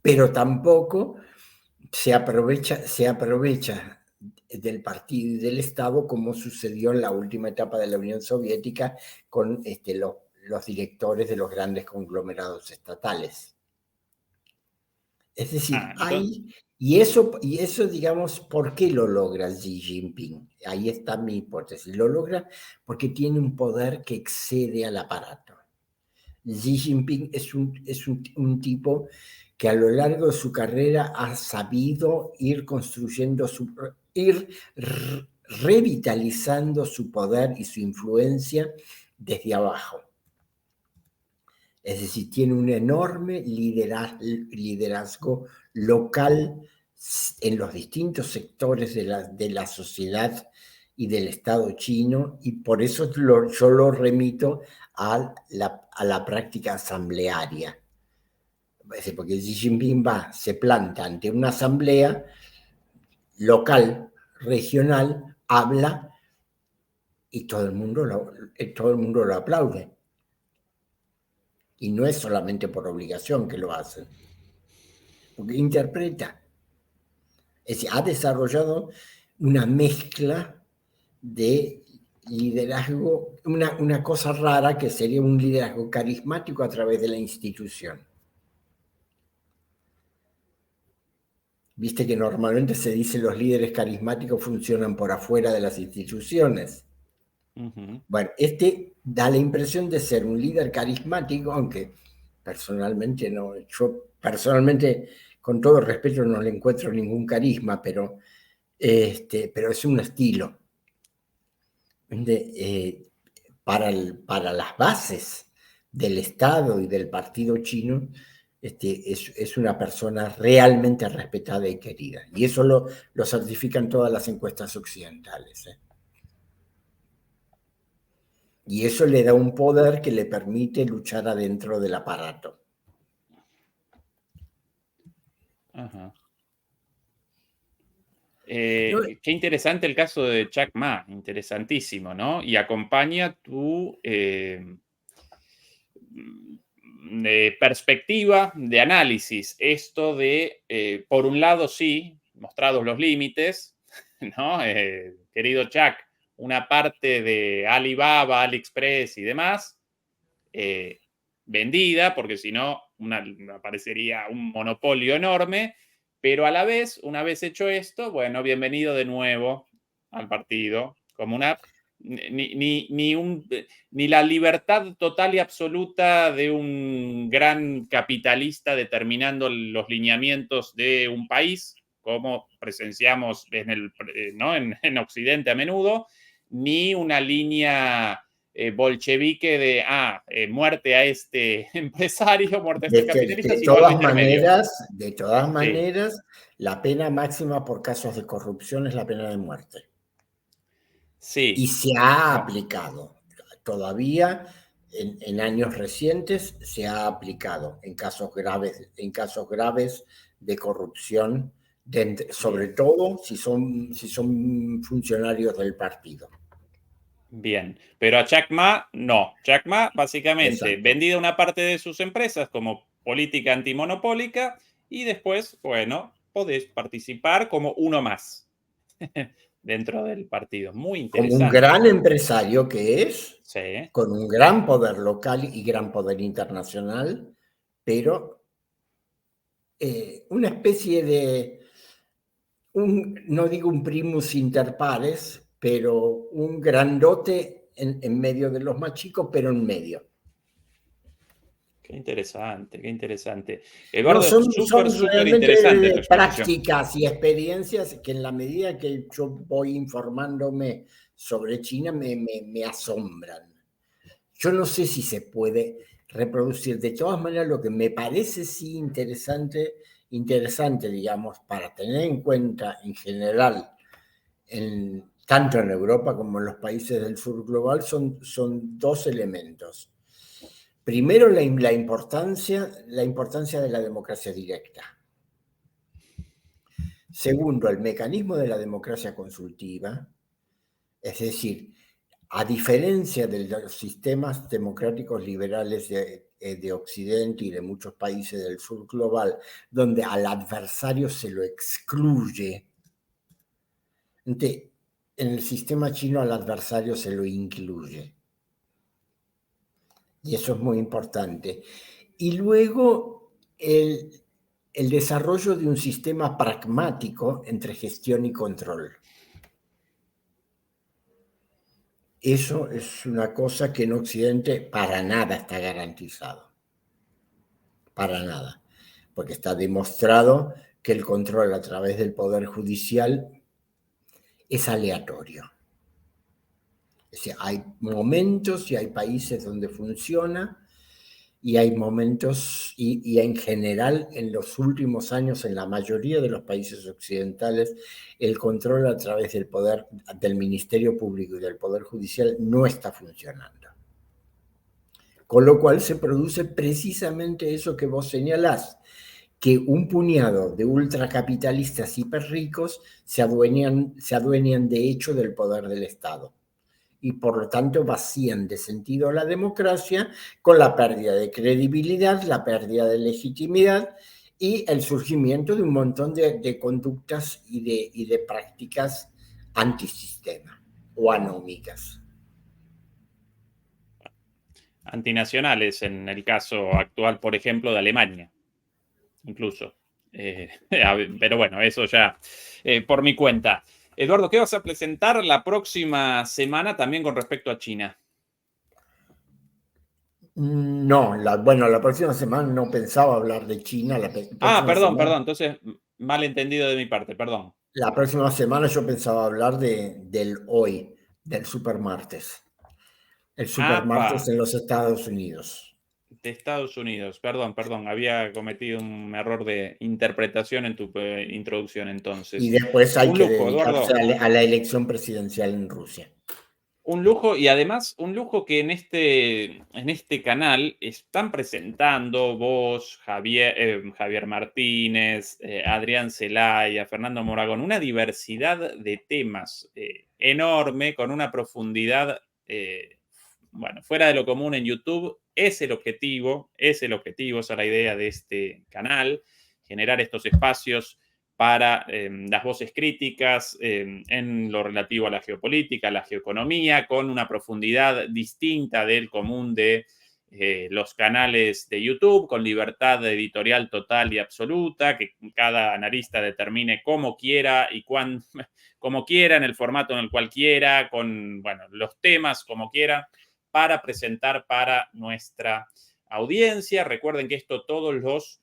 pero tampoco se aprovecha del partido y del Estado como sucedió en la última etapa de la Unión Soviética con los directores de los grandes conglomerados estatales. Es decir, y eso, digamos, ¿por qué lo logra Xi Jinping? Ahí está mi hipótesis. Lo logra porque tiene un poder que excede al aparato. Xi Jinping es un tipo que a lo largo de su carrera ha sabido ir construyendo revitalizando su poder y su influencia desde abajo. Es decir, tiene un enorme liderazgo local en los distintos sectores de la sociedad y del Estado chino, y por eso yo lo remito a la práctica asamblearia. Porque Xi Jinping se planta ante una asamblea local, regional, habla y todo el mundo lo aplaude. Y no es solamente por obligación que lo hacen, porque interpreta. Es decir, ha desarrollado una mezcla de liderazgo, una cosa rara que sería un liderazgo carismático a través de la institución. Viste que normalmente se dice los líderes carismáticos funcionan por afuera de las instituciones. Uh-huh. Bueno, da la impresión de ser un líder carismático, aunque personalmente no. Yo personalmente, con todo respeto, no le encuentro ningún carisma, pero es un estilo. Para las bases del Estado y del partido chino, es una persona realmente respetada y querida. Y eso lo certifican todas las encuestas occidentales. Y eso le da un poder que le permite luchar adentro del aparato. Ajá. Qué interesante el caso de Jack Ma, interesantísimo, ¿no? Y acompaña tu perspectiva de análisis. Esto de, por un lado, sí, mostrados los límites, ¿no? Querido Jack, una parte de Alibaba, AliExpress y demás, vendida, porque si no, aparecería un monopolio enorme, pero a la vez, una vez hecho esto, bueno, bienvenido de nuevo al partido, como una ni la libertad total y absoluta de un gran capitalista determinando los lineamientos de un país, como presenciamos en Occidente a menudo, ni una línea bolchevique de muerte a este empresario, muerte a este capitalista, sino algo intermedio. De todas Sí. maneras, la pena máxima por casos de corrupción es la pena de muerte. Sí. Y se ha aplicado. Todavía en años recientes se ha aplicado en casos graves de corrupción, sobre todo si son funcionarios del partido. Bien, pero a Jack Ma no. Jack Ma básicamente Exacto. vendida una parte de sus empresas como política antimonopólica y después, bueno, podés participar como uno más dentro del partido. Muy interesante. Como un gran empresario que es, sí. Con un gran poder local y gran poder internacional, pero una especie de, no digo un primus inter pares, pero un grandote en medio de los más chicos, pero en medio. Qué interesante, qué interesante. Eduardo, No, son súper realmente interesante tu exposición. prácticas y experiencias que en la medida que yo voy informándome sobre China me asombran. Yo no sé si se puede reproducir. De todas maneras, lo que me parece sí interesante, digamos, para tener en cuenta en general, tanto en Europa como en los países del sur global, son dos elementos. Primero, la importancia de la democracia directa. Segundo, el mecanismo de la democracia consultiva, es decir, a diferencia de los sistemas democráticos liberales de Occidente y de muchos países del sur global, donde al adversario se lo excluye, en el sistema chino al adversario se lo incluye. Y eso es muy importante. Y luego el desarrollo de un sistema pragmático entre gestión y control. Eso es una cosa que en Occidente para nada está garantizado. Para nada. Porque está demostrado que el control a través del Poder Judicial es aleatorio. Es decir, hay momentos y hay países donde funciona y hay momentos, y en general en los últimos años en la mayoría de los países occidentales el control a través del poder del Ministerio Público y del Poder Judicial no está funcionando. Con lo cual se produce precisamente eso que vos señalás, que un puñado de ultracapitalistas hiperricos se adueñan de hecho del poder del Estado. Y por lo tanto vacían de sentido la democracia con la pérdida de credibilidad, la pérdida de legitimidad y el surgimiento de un montón de conductas y de prácticas antisistema o anómicas. Antinacionales en el caso actual, por ejemplo, de Alemania, incluso. Pero bueno, eso ya por mi cuenta. Eduardo, ¿qué vas a presentar la próxima semana también con respecto a China? No, la próxima semana no pensaba hablar de China. Perdón, entonces malentendido de mi parte, perdón. La próxima semana yo pensaba hablar del hoy, del supermartes. El supermartes en los Estados Unidos. De Estados Unidos, perdón, había cometido un error de interpretación en tu introducción entonces. Y después hay que dedicarse a la elección presidencial en Rusia. Un lujo, y además un lujo que en este canal están presentando vos, Javier Martínez, Adrián Zelaya, Fernando Moragón, una diversidad de temas enorme, con una profundidad, fuera de lo común en YouTube. Es el objetivo, esa es la idea de este canal, generar estos espacios para las voces críticas en lo relativo a la geopolítica, a la geoeconomía, con una profundidad distinta del común de los canales de YouTube con libertad editorial total y absoluta, que cada analista determine como quiera y como quiera, en el formato en el cual quiera, con los temas como quiera, para presentar para nuestra audiencia. Recuerden que esto todos los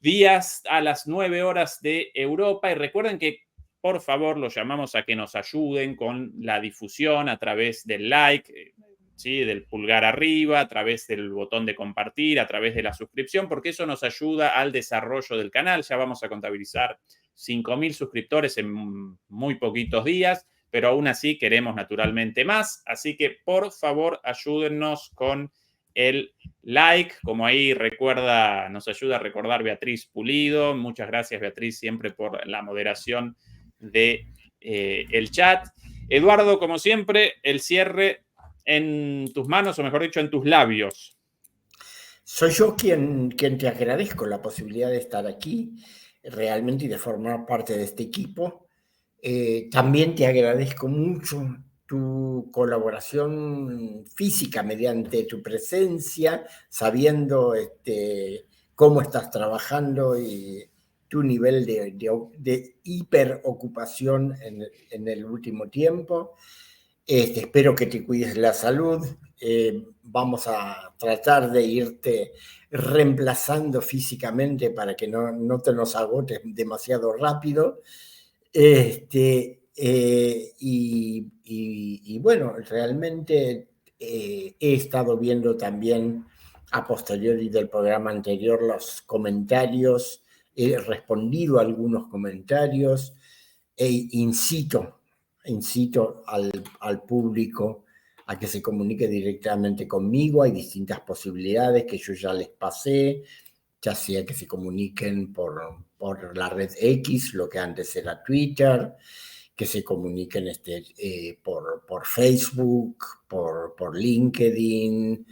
días a las 9 horas de Europa, y recuerden que por favor los llamamos a que nos ayuden con la difusión a través del like, ¿sí? Del pulgar arriba, a través del botón de compartir, a través de la suscripción, porque eso nos ayuda al desarrollo del canal. Ya vamos a contabilizar 5.000 suscriptores en muy poquitos días, pero aún así queremos naturalmente más. Así que por favor ayúdennos con el like, como ahí nos ayuda a recordar Beatriz Pulido. Muchas gracias, Beatriz, siempre por la moderación de el chat. Eduardo, como siempre, el cierre en tus manos, o mejor dicho, en tus labios. Soy yo quien te agradezco la posibilidad de estar aquí realmente y de formar parte de este equipo. También te agradezco mucho tu colaboración física mediante tu presencia, sabiendo cómo estás trabajando y tu nivel de hiperocupación en el último tiempo. Espero que te cuides la salud. Vamos a tratar de irte reemplazando físicamente para que no te nos agotes demasiado rápido. Y bueno, realmente he estado viendo también a posteriori del programa anterior los comentarios, he respondido a algunos comentarios e incito al público a que se comunique directamente conmigo. Hay distintas posibilidades que yo ya les pasé, ya sea que se comuniquen por la red X, lo que antes era Twitter, que se comuniquen por Facebook, por LinkedIn.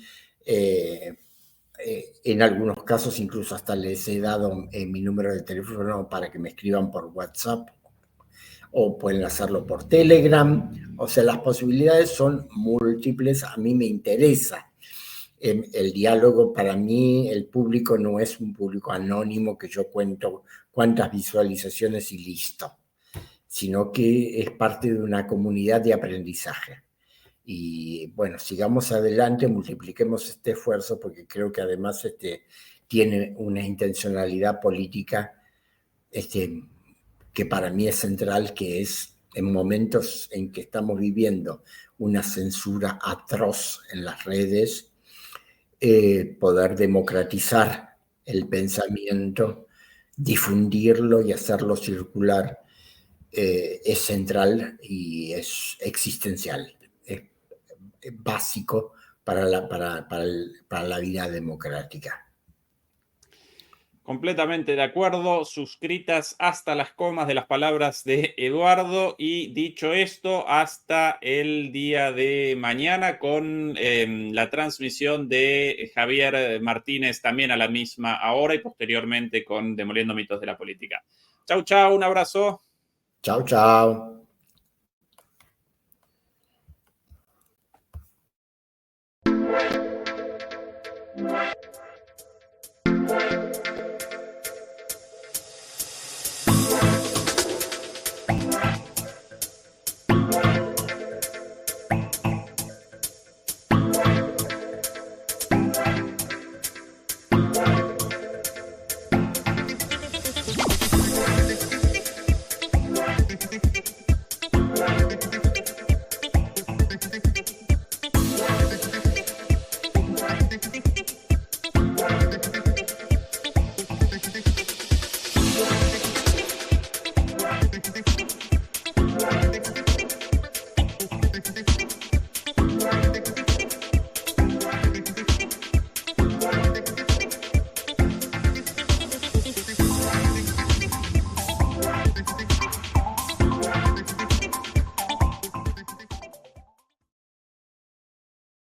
En algunos casos incluso hasta les he dado mi número de teléfono para que me escriban por WhatsApp, o pueden hacerlo por Telegram. O sea, las posibilidades son múltiples. A mí me interesa el diálogo. Para mí el público no es un público anónimo que yo cuento cuántas visualizaciones y listo, sino que es parte de una comunidad de aprendizaje. Y bueno, sigamos adelante, multipliquemos este esfuerzo, porque creo que además tiene una intencionalidad política que para mí es central, que es en momentos en que estamos viviendo una censura atroz en las redes, poder democratizar el pensamiento, difundirlo y hacerlo circular, es central y es existencial, es básico para la vida democrática. Completamente de acuerdo, suscritas hasta las comas de las palabras de Eduardo. Y dicho esto, hasta el día de mañana con la transmisión de Javier Martínez también a la misma hora, y posteriormente con Demoliendo Mitos de la Política. Chau, chau, un abrazo. Chau, chau.